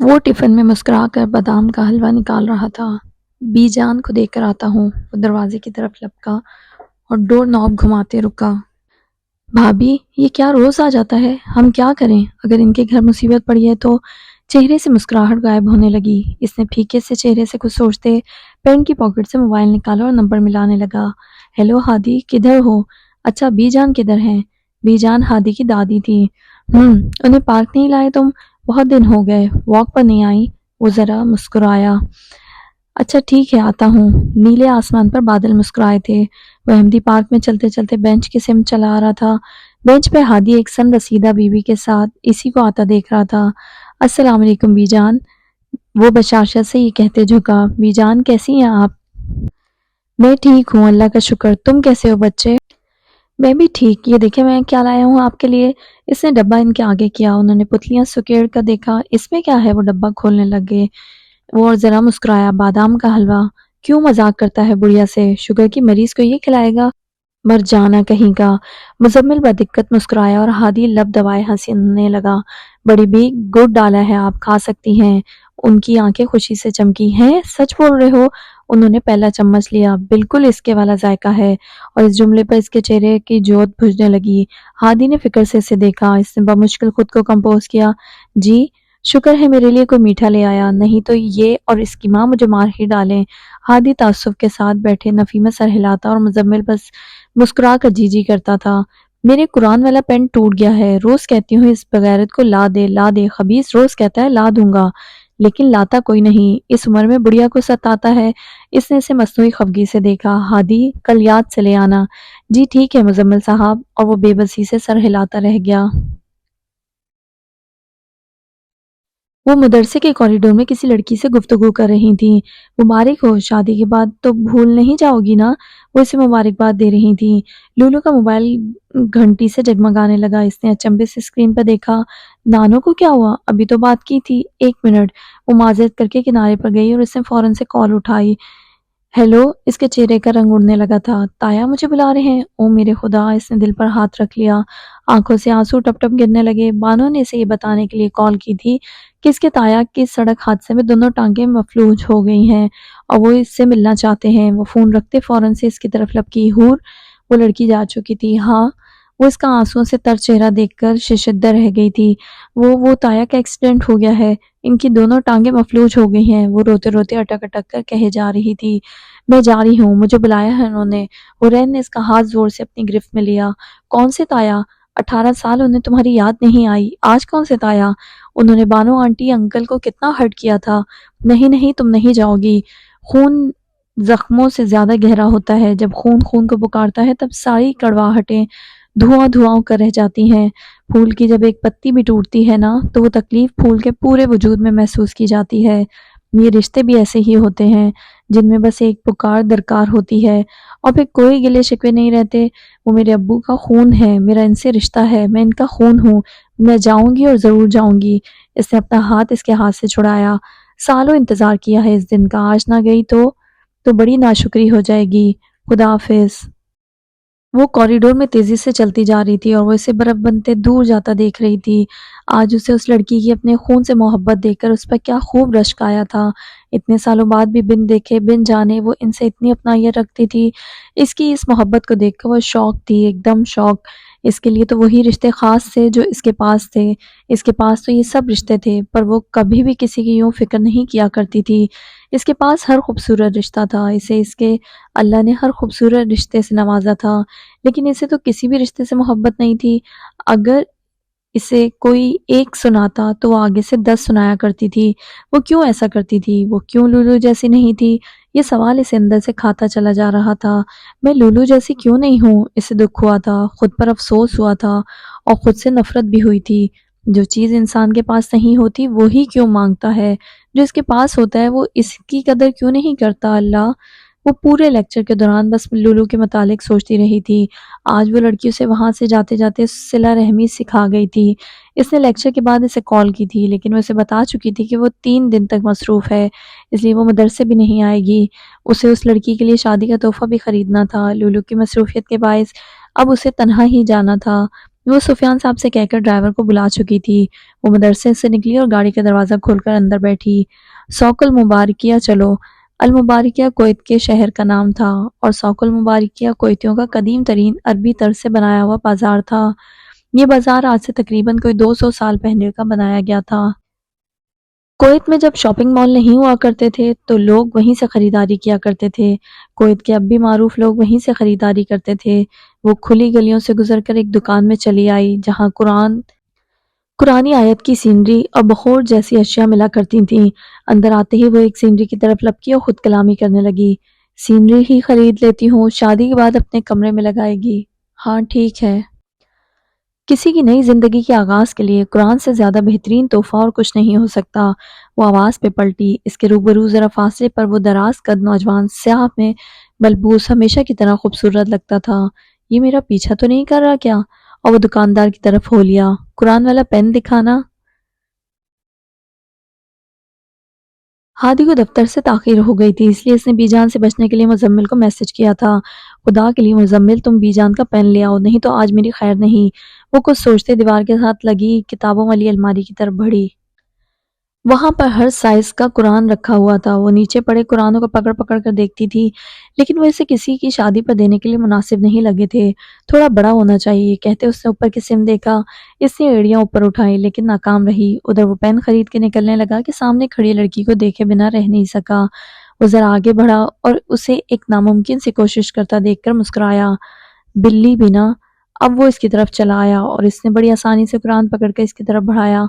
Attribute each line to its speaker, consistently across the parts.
Speaker 1: وہ ٹفن میں مسکرا کر بادام کا حلوہ نکال رہا تھا۔ بی جان کو دیکھ کر آتا ہوں، وہ دروازے کی طرف لپکا اور ڈور نوب گھماتے رکا۔ بھابھی یہ کیا روز آ جاتا ہے؟ ہم کیا کریں؟ اگر ان کے گھر مصیبت پڑی ہے تو چہرے سے مسکراہٹ غائب ہونے لگی۔ اس نے پھیکے سے چہرے سے کچھ سوچتے پینٹ کی پاکٹ سے موبائل نکالا اور نمبر ملانے لگا۔ ہیلو ہادی، کدھر ہو؟ اچھا بی جان کدھر ہیں؟ بی جان ہادی کی دادی تھی۔ انہیں پارک نہیں لائے تم؟ بہت دن ہو گئے، واک پر نہیں آئی؟ وہ ذرا مسکرایا۔ اچھا ٹھیک ہے آتا ہوں۔ نیلے آسمان پر بادل مسکرائے تھے۔ وہ احمدی پارک میں چلتے چلتے بینچ کی سمت چلا آ رہا تھا۔ بینچ پہ ہادی ایک سن رسیدہ بیوی کے ساتھ اسی کو آتا دیکھ رہا تھا۔ السلام علیکم بی جان، وہ بشاشت سے یہ کہتے جھکا۔ بی جان کیسی ہیں آپ؟ میں ٹھیک ہوں اللہ کا شکر، تم کیسے ہو بچے؟ میں بھی ٹھیک، یہ دیکھیں میں کیا لایا ہوں آپ کے لیے۔ اس نے ڈبہ ان کے آگے کیا، انہوں نے پتلیاں سکیڑ کر دیکھا۔ اس میں کیا ہے؟ وہ ڈبہ کھولنے لگے۔ وہ اور ذرا مسکرایا۔ بادام کا حلوہ۔ کیوں مذاق کرتا ہے بڑھیا سے؟ شوگر کی مریض کو یہ کھلائے گا؟ مر جانا کہیں کا۔ مزمل بدقت مسکرایا اور ہادی لب دبائے ہنسنے لگا۔ بڑی بھی گڑ ڈالا ہے، آپ کھا سکتی ہیں۔ ان کی آنکھیں خوشی سے چمکی۔ ہیں سچ بول رہے ہو؟ انہوں نے پہلا چمچ لیا۔ بالکل اس کے والا ذائقہ ہے، اور اس جملے پر اس کے چہرے کی جوت بجھنے لگی۔ ہادی نے فکر سے اسے دیکھا۔ اس نے بمشکل خود کو کمپوز کیا۔ جی شکر ہے میرے لیے کوئی میٹھا لے آیا، نہیں تو یہ اور اس کی ماں مجھے مار ہی ڈالیں۔ ہادی تعصب کے ساتھ بیٹھے نفی میں سر ہلاتا اور مزمل بس مسکرا کر جی جی کرتا تھا۔ میرے قرآن والا پین ٹوٹ گیا ہے، روز کہتی ہوں اس بغیرت کو لا دے لا دے، خبیث روز کہتا ہے لا دوں گا، لیکن لاتا کوئی نہیں، اس عمر میں بڑھیا کو ستاتا ہے۔ اس نے اسے مصنوعی خفگی سے دیکھا۔ ہادی کل یاد سے لے آنا۔ جی ٹھیک ہے مزمل صاحب، اور وہ بے بسی سے سر ہلاتا رہ گیا۔ وہ مدرسے کے کوریڈور میں کسی لڑکی سے گفتگو کر رہی تھیں۔ مبارک ہو، شادی کے بعد تو بھول نہیں جاؤ گی نا؟ وہ اسے مبارکباد دے رہی تھیں۔ لولو کا موبائل گھنٹی سے جگمگانے لگا۔ اس نے اچنبے سے اسکرین پر دیکھا۔ نانو کو کیا ہوا؟ ابھی تو بات کی تھی، ایک منٹ۔ وہ معذرت کر کے کنارے پر گئی اور اس نے فوراً سے کال اٹھائی۔ ہیلو، اس کے چہرے کا رنگ اڑنے لگا تھا۔ تایا مجھے بلا رہے ہیں؟ او میرے خدا، اس نے دل پر ہاتھ رکھ لیا۔ آنکھوں سے آنسو ٹپ ٹپ گرنے لگے۔ بانو نے اسے یہ بتانے کے لیے کال کی تھی کہ اس کے تایا کی سڑک حادثے میں دونوں ٹانگیں مفلوج ہو گئی ہیں اور وہ اس سے ملنا چاہتے ہیں۔ وہ فون رکھتے فوراً سے اس کی طرف لپکی۔ ہور، وہ لڑکی جا چکی تھی۔ ہاں، وہ اس کا آنسوؤں سے تر چہرہ دیکھ کر ششدر رہ گئی تھی۔ وہ تایا کا ایکسیڈنٹ ہو گیا ہے، ان کی دونوں ٹانگیں مفلوج ہو گئی ہیں، وہ روتے روتے اٹک اٹک کر کہے جا رہی تھی۔ میں جا رہی ہوں، مجھے بلایا ہے انہوں نے۔ حرین نے اس کا ہاتھ زور سے اپنی گرفت میں لیا۔ کون سے تایا؟ 18 سال انہیں تمہاری یاد نہیں آئی؟ آج کون سے تایا؟ انہوں نے بانو آنٹی انکل کو کتنا ہرٹ کیا تھا۔ نہیں نہیں، تم نہیں جاؤ گی۔ خون زخموں سے زیادہ گہرا ہوتا ہے، جب خون خون کو پکارتا ہے تب ساری کڑواہٹیں دھواں دھواں کر رہ جاتی ہیں۔ پھول کی جب ایک پتی بھی ٹوٹتی ہے نا، تو وہ تکلیف پھول کے پورے وجود میں محسوس کی جاتی ہے۔ یہ رشتے بھی ایسے ہی ہوتے ہیں، جن میں بس ایک پکار درکار ہوتی ہے اور پھر کوئی گلے شکوے نہیں رہتے۔ وہ میرے ابو کا خون ہے، میرا ان سے رشتہ ہے، میں ان کا خون ہوں، میں جاؤں گی اور ضرور جاؤں گی۔ اس نے اپنا ہاتھ اس کے ہاتھ سے چھڑایا۔ سالوں انتظار کیا ہے اس دن کا، آج نہ گئی تو بڑی ناشکری ہو جائے گی۔ خدا حافظ۔ وہ کوریڈور میں تیزی سے چلتی جا رہی تھی اور وہ اسے برف بنتے دور جاتا دیکھ رہی تھی۔ آج اسے اس لڑکی کی اپنے خون سے محبت دیکھ کر اس پر کیا خوب رشک آیا تھا۔ اتنے سالوں بعد بھی بن دیکھے بن جانے وہ ان سے اتنی اپنائیت رکھتی تھی۔ اس کی اس محبت کو دیکھ کر وہ شوق تھی، ایک دم شوق۔ اس کے لیے تو وہی رشتے خاص تھے جو اس کے پاس تھے۔ اس کے پاس تو یہ سب رشتے تھے، پر وہ کبھی بھی کسی کی یوں فکر نہیں کیا کرتی تھی۔ اس کے پاس ہر خوبصورت رشتہ تھا، اسے اس کے اللہ نے ہر خوبصورت رشتے سے نوازا تھا، لیکن اسے تو کسی بھی رشتے سے محبت نہیں تھی۔ اگر اسے کوئی ایک سناتا تو وہ آگے سے 10 سنایا کرتی تھی۔ وہ کیوں ایسا کرتی تھی؟ وہ کیوں لولو جیسی نہیں تھی؟ یہ سوال اسے اندر سے کھاتا چلا جا رہا تھا۔ میں لولو جیسی کیوں نہیں ہوں؟ اسے دکھ ہوا تھا، خود پر افسوس ہوا تھا اور خود سے نفرت بھی ہوئی تھی۔ جو چیز انسان کے پاس نہیں ہوتی وہی کیوں مانگتا ہے؟ جو اس کے پاس ہوتا ہے وہ اس کی قدر کیوں نہیں کرتا؟ اللہ! وہ پورے لیکچر کے دوران بس لولو کے متعلق سوچتی رہی تھی۔ آج وہ لڑکی اسے وہاں سے جاتے جاتے صلہ رحمی سکھا گئی تھی۔ اس نے لیکچر کے بعد اسے کال کی تھی، لیکن وہ اسے بتا چکی تھی کہ وہ 3 دن تک مصروف ہے، اس لیے وہ مدرسے بھی نہیں آئے گی۔ اسے اس لڑکی کے لیے شادی کا تحفہ بھی خریدنا تھا۔ لولو کی مصروفیت کے باعث اب اسے تنہا ہی جانا تھا۔ وہ سفیان صاحب سے کہہ کر ڈرائیور کو بلا چکی تھی۔ وہ مدرسے سے نکلی اور گاڑی کا دروازہ کھول کر اندر بیٹھی۔ سوق المبارکیہ چلو۔ المبارکیہ کویت کے شہر کا نام تھا اور سوق المبارکیہ کویتیوں کا قدیم ترین عربی طرز سے بنایا ہوا بازار تھا۔ یہ بازار آج سے تقریباً کوئی 200 سال پہلے کا بنایا گیا تھا۔ کویت میں جب شاپنگ مال نہیں ہوا کرتے تھے تو لوگ وہیں سے خریداری کیا کرتے تھے۔ کویت کے اب بھی معروف لوگ وہیں سے خریداری کرتے تھے۔ وہ کھلی گلیوں سے گزر کر ایک دکان میں چلی آئی جہاں قرآنی آیت کی سینری اور بخور جیسی اشیاء ملا کرتی تھیں۔ اندر آتے ہی وہ ایک سینری کی طرف لپکی اور خود کلامی کرنے لگی۔ سینری ہی خرید لیتی ہوں، شادی کے بعد اپنے کمرے میں لگائے گی۔ ہاں ٹھیک ہے۔ کسی کی نئی زندگی کے آغاز کے لیے قرآن سے زیادہ بہترین تحفہ اور کچھ نہیں ہو سکتا۔ وہ آواز پہ پلٹی۔ اس کے روبرو ذرا فاصلے پر وہ دراز قد نوجوان سیاہ میں ملبوس ہمیشہ کی طرح خوبصورت لگتا تھا۔ یہ میرا پیچھا تو نہیں کر رہا کیا؟ اور وہ دکاندار کی طرف ہو لیا۔ قرآن والا پین دکھانا۔ ہادی کو دفتر سے تاخیر ہو گئی تھی، اس لیے اس نے بی جان سے بچنے کے لیے مزمل کو میسج کیا تھا۔ خدا کے لیے مزمل تم بی جان کا پین لے آؤ، نہیں تو آج میری خیر نہیں۔ وہ کچھ سوچتے دیوار کے ساتھ لگی کتابوں والی الماری کی طرف بڑھی۔ وہاں پر ہر سائز کا قرآن رکھا ہوا تھا۔ وہ نیچے پڑے قرآنوں کو پکڑ پکڑ کر دیکھتی تھی، لیکن وہ اسے کسی کی شادی پر دینے کے لیے مناسب نہیں لگے تھے۔ تھوڑا بڑا ہونا چاہیے، کہتے اس نے اوپر کی سم دیکھا۔ اس نے ایڑیاں اوپر اٹھائیں لیکن ناکام رہی۔ ادھر وہ پین خرید کے نکلنے لگا کہ سامنے کھڑی لڑکی کو دیکھے بنا رہ نہیں سکا۔ وہ ذرا آگے بڑھا اور اسے ایک ناممکن سی کوشش کرتا دیکھ کر مسکرایا۔ بلی بینا۔ اب وہ اس کی طرف چلا آیا اور اس نے بڑی آسانی سے قرآن پکڑ کے اس کی طرف بڑھایا۔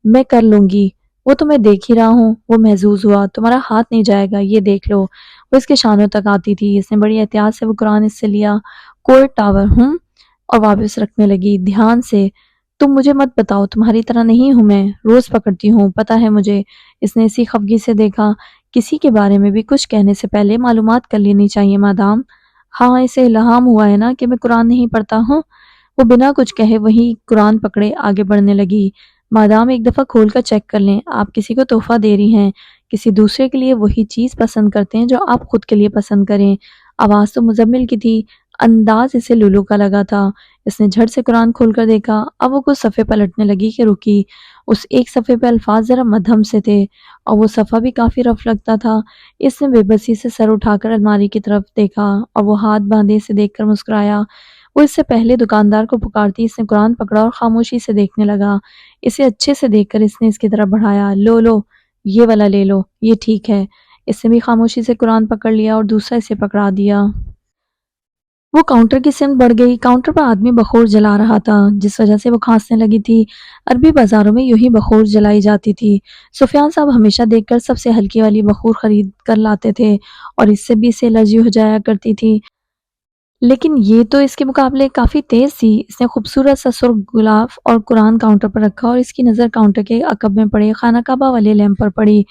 Speaker 1: میں کر لوں گی۔ وہ تو میں دیکھ ہی رہا ہوں۔ وہ محظوظ ہوا۔ تمہارا ہاتھ نہیں جائے گا، یہ دیکھ لو۔ وہ اس کے شانوں تک آتی تھی۔ اس نے بڑی احتیاط سے وہ قرآن اس سے لیا۔ کویت ٹاور ہوں، اور واپس رکھنے لگی۔ دھیان سے۔ تم مجھے مت بتاؤ، تمہاری طرح نہیں ہوں میں، روز پکڑتی ہوں، پتہ ہے مجھے۔ اس نے اسی خفگی سے دیکھا۔ کسی کے بارے میں بھی کچھ کہنے سے پہلے معلومات کر لینی چاہیے مادام۔ ہاں اسے الہام ہوا ہے نا کہ میں قرآن نہیں پڑھتا ہوں۔ وہ بنا کچھ کہے وہی قرآن پکڑے آگے بڑھنے لگی۔ مادام ایک دفعہ کھول کر چیک کر لیں، آپ کسی کو تحفہ دے رہی ہیں، کسی دوسرے کے لیے وہی چیز پسند کرتے ہیں جو آپ خود کے لیے پسند کریں۔ آواز تو مزمل کی تھی، انداز اسے لولو کا لگا تھا۔ اس نے جھٹ سے قرآن کھول کر دیکھا۔ اب وہ کچھ صفحے پلٹنے لگی کہ رکی۔ اس ایک صفحے پہ الفاظ ذرا مدھم سے تھے اور وہ صفحہ بھی کافی رف لگتا تھا۔ اس نے بے بسی سے سر اٹھا کر الماری کی طرف دیکھا اور وہ ہاتھ باندھے اسے دیکھ کر مسکرایا۔ وہ اس سے پہلے دکاندار کو پکارتی اس نے قرآن پکڑا اور خاموشی سے دیکھنے لگا۔ اسے اچھے سے دیکھ کر اس نے اس کی طرف بڑھایا۔ لو لو، یہ والا لے لو، یہ ٹھیک ہے۔ اس نے بھی خاموشی سے قرآن پکڑ لیا اور دوسرا اسے پکڑا دیا۔ وہ کاؤنٹر کی سمت بڑھ گئی۔ کاؤنٹر پر آدمی بخور جلا رہا تھا جس وجہ سے وہ کھانسنے لگی تھی۔ عربی بازاروں میں یوں ہی بخور جلائی جاتی تھی۔ سفیان صاحب ہمیشہ دیکھ کر سب سے ہلکی والی بخور خرید کر لاتے تھے اور اس سے بھی اسے الرجی ہو جایا کرتی تھی، لیکن یہ تو اس کے مقابلے کافی تیز تھی۔ اس نے خوبصورت سا سرخ گلاف اور قرآن کاؤنٹر پر رکھا اور اس کی نظر کاؤنٹر کے عقب میں پڑے خانہ کعبہ والے لیمپ پر پڑی۔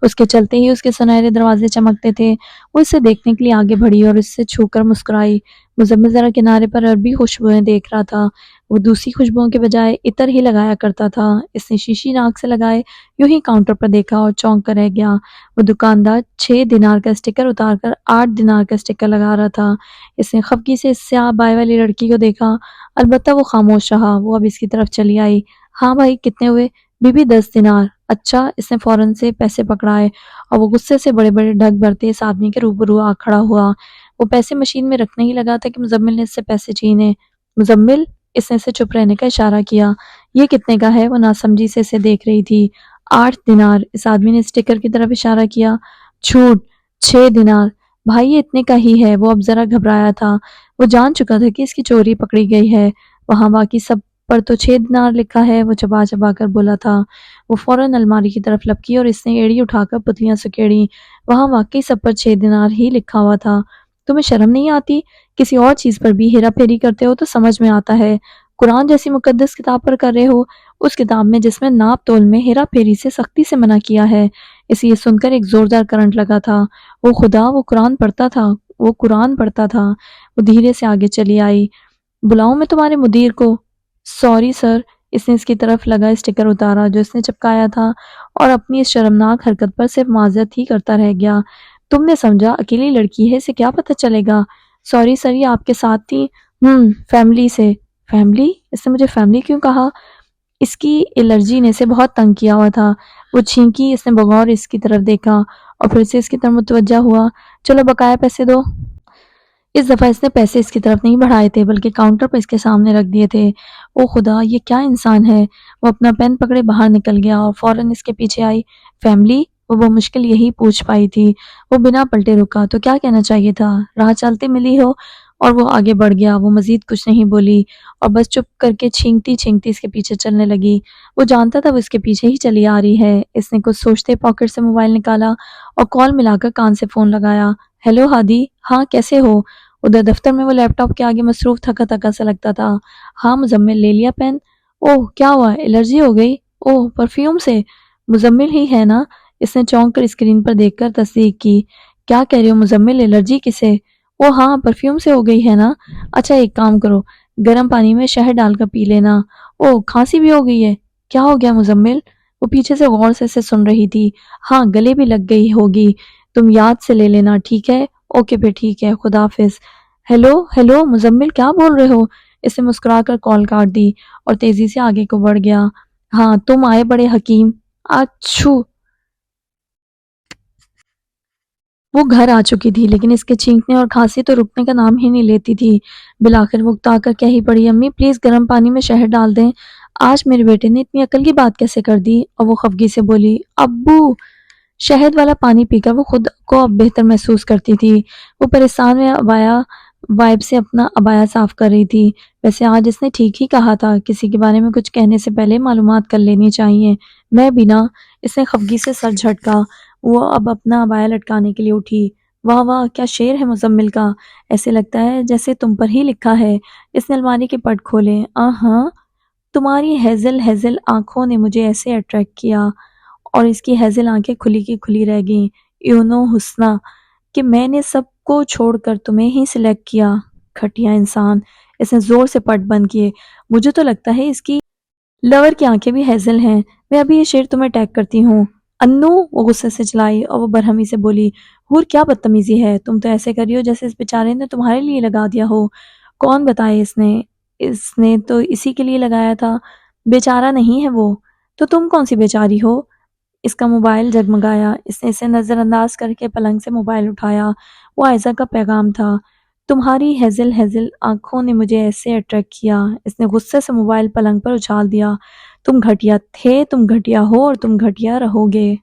Speaker 1: اس کے چلتے ہی اس کے سنہرے دروازے چمکتے تھے۔ وہ اسے دیکھنے کے لیے آگے بڑھی اور اس سے چھو کر مسکرائی۔ مزمل ذرا کنارے پر عربی خوشبوئیں دیکھ رہا تھا۔ وہ دوسری خوشبوؤں کے بجائے عطر ہی لگایا کرتا تھا۔ اس نے شیشی ناک سے لگائے یوں ہی کاؤنٹر پر دیکھا اور چونک کر رہ گیا۔ وہ دکاندار 6 دینار کا اسٹیکر اتار کر 8 دینار کا اسٹیکر لگا رہا تھا۔ اس نے خفگی سے اس سیاہ بائے والی لڑکی کو دیکھا، البتہ وہ خاموش رہا۔ وہ اب اس کی طرف چلی آئی۔ ہاں بھائی کتنے ہوئے؟ بی بی 10 دینار۔ اچھا۔ اس نے فوراً سے پیسے پکڑائے اور وہ غصے سے بڑے بڑے ڈھک بھرتے اس آدمی کے روبرو آ کھڑا ہوا۔ وہ پیسے مشین میں رکھنے ہی لگا تھا کہ مزمل نے اس سے پیسے چھینے۔ مزمل، اس نے اسے چپ رہنے کا اشارہ کیا۔ یہ کتنے کا ہے؟ وہ ناسمجھی سے اسے دیکھ رہی تھی۔ 8 دینار۔ اس آدمی نے اسٹیکر کی طرف اشارہ کیا۔ جھوٹ، 6 دینار۔ بھائی یہ اتنے کا ہی ہے۔ وہ اب ذرا گھبرایا تھا۔ وہ جان چکا تھا کہ اس کی چوری پکڑی گئی ہے۔ وہاں باقی سب پر تو 6 دینار لکھا ہے۔ وہ چبا چبا کر بولا تھا۔ وہ فوراً الماری کی طرف لپکی اور اس نے ایڑی اٹھا کر پتلیاں سکیڑی۔ وہاں واقعی سب پر 6 دینار ہی لکھا ہوا تھا۔ تمہیں شرم نہیں آتی؟ کسی اور چیز پر بھی ہیرا پھیری کرتے ہو تو سمجھ میں آتا ہے، قرآن جیسی مقدس کتاب پر کر رہے ہو، اس کتاب میں جس میں ناپ تول میں ہیرا پھیری سے سختی سے منع کیا ہے۔ اسے یہ سن کر ایک زوردار کرنٹ لگا تھا۔ وہ خدا، وہ قرآن پڑھتا تھا، وہ قرآن پڑھتا تھا۔ وہ دھیرے سے آگے چلی آئی۔ بلاؤں میں تمہارے مدیر کو؟ Sorry sir. اس نے اس کی طرف لگا اسٹیکر اتارا جو اس نے چپکایا تھا اور اپنی اس شرمناک حرکت پر صرف معذرت ہی کرتا رہ گیا۔ تم نے سمجھا اکیلی لڑکی ہے، اسے کیا پتہ چلے گا؟ سوری سر، یہ آپ کے ساتھ تھی؟ فیملی سے۔ فیملی؟ اس نے مجھے فیملی کیوں کہا؟ اس کی الرجی نے اسے بہت تنگ کیا ہوا تھا۔ وہ چھینکی، اس نے بغور اس کی طرف دیکھا اور پھر سے اس کی طرف متوجہ ہوا۔ چلو بقایا پیسے دو۔ اس دفعہ اس نے پیسے اس کی طرف نہیں بڑھائے تھے بلکہ کاؤنٹر پر اس کے سامنے رکھ دیے تھے۔ او خدا، یہ کیا انسان ہے؟ وہ اپنا پین پکڑے باہر نکل گیا اور فوراً اس کے پیچھے آئی۔ فیملی؟ وہ بمشکل یہی پوچھ پائی تھی۔ وہ بنا پلٹے رکا تو کیا کہنا چاہیے تھا؟ راہ چلتے ملی ہو؟ اور وہ آگے بڑھ گیا۔ وہ مزید کچھ نہیں بولی اور بس چپ کر کے چھینکتی چھینکتی اس کے پیچھے چلنے لگی۔ وہ جانتا تھا وہ اس کے پیچھے ہی چلی آ رہی ہے۔ اس نے کچھ سوچتے پاکٹ سے موبائل نکالا اور کال ملا کر کان سے فون لگایا۔ ہیلو ہادی، ہاں کیسے ہو؟ ادھر دفتر میں وہ لیپ ٹاپ کے آگے مصروف تھکا تھکا سا لگتا تھا۔ ہاں مزمل، لے لیا پین؟ اوہ کیا ہوا، الرجی ہو گئی؟ اوہ پرفیوم سے؟ مزمل ہی ہے نا؟ اس نے چونک کر اسکرین پر دیکھ کر تصدیق کی۔ کیا کہہ رہی ہو مزمل، الرجی کسے؟ اوہ ہاں پرفیوم سے ہو گئی ہے نا؟ اچھا ایک کام کرو، گرم پانی میں شہد ڈال کر پی لینا۔ اوہ کھانسی بھی ہو گئی ہے؟ کیا ہو گیا مزمل؟ وہ پیچھے سے غور سے اسے سن رہی تھی۔ ہاں گلے بھی لگ گئی ہوگی، تم یاد سے لے لینا ٹھیک ہے؟ اوکے پھر ٹھیک ہے، خدا حافظ۔ ہیلو ہیلو مزمل، کیا بول رہے ہو؟ اس نے مسکرا کر کال کاٹ دی اور تیزی سے آگے کو بڑھ گیا۔ ہاں تم آئے بڑے حکیم۔ اچھو۔ وہ گھر آ چکی تھی لیکن اس کے چھینکنے اور کھانسی تو رکنے کا نام ہی نہیں لیتی تھی۔ بالآخر وہ اکتا کر کہہ ہی پڑی، امی پلیز گرم پانی میں شہد ڈال دیں۔ آج میرے بیٹے نے اتنی عقل کی بات کیسے کر دی؟ اور وہ خفگی سے بولی، ابو۔ شہد والا پانی پی کر وہ خود کو اب بہتر محسوس کرتی تھی۔ وہ پریشان میں ابایا وائپ سے اپنا ابایا صاف کر رہی تھی۔ ویسے آج اس نے ٹھیک ہی کہا تھا، کسی کے بارے میں کچھ کہنے سے پہلے معلومات کر لینی چاہیے۔ میں بھی نا۔ اس نے خفگی سے سر جھٹکا۔ وہ اب اپنا ابایا لٹکانے کے لیے اٹھی۔ واہ واہ کیا شعر ہے مزمل کا، ایسے لگتا ہے جیسے تم پر ہی لکھا ہے۔ اس نے الماری کے پٹ کھولے۔ ہاں تمہاری ہیزل ہیزل آنکھوں نے مجھے ایسے اٹریکٹ کیا، اور اس کی ہیزل آنکھیں کھلی کی کھلی رہ گئیں، یونو حسنا، کہ میں نے سب کو چھوڑ کر تمہیں ہی سلیکٹ کیا۔ گھٹیا انسان۔ اس نے زور سے پٹ بند کیے۔ مجھے تو لگتا ہے اس کی لور کی آنکھیں بھی ہیزل ہیں۔ میں ابھی یہ شعر تمہیں ٹیگ کرتی ہوں۔ انو، وہ غصے سے چلائی اور وہ برہمی سے بولی، ہور کیا بدتمیزی ہے، تم تو ایسے کر رہی ہو جیسے اس بیچارے نے تمہارے لیے لگا دیا ہو۔ کون بتائے، اس نے تو اسی کے لیے لگایا تھا۔ بیچارہ نہیں ہے وہ، تو تم کون سی بیچاری ہو؟ اس کا موبائل جگمگایا۔ اس نے اسے نظر انداز کر کے پلنگ سے موبائل اٹھایا۔ وہ عائزہ کا پیغام تھا۔ تمہاری ہیزل ہیزل آنکھوں نے مجھے ایسے اٹریکٹ کیا۔ اس نے غصے سے موبائل پلنگ پر اچھال دیا۔ تم گھٹیا تھے، تم گھٹیا ہو اور تم گھٹیا رہو گے۔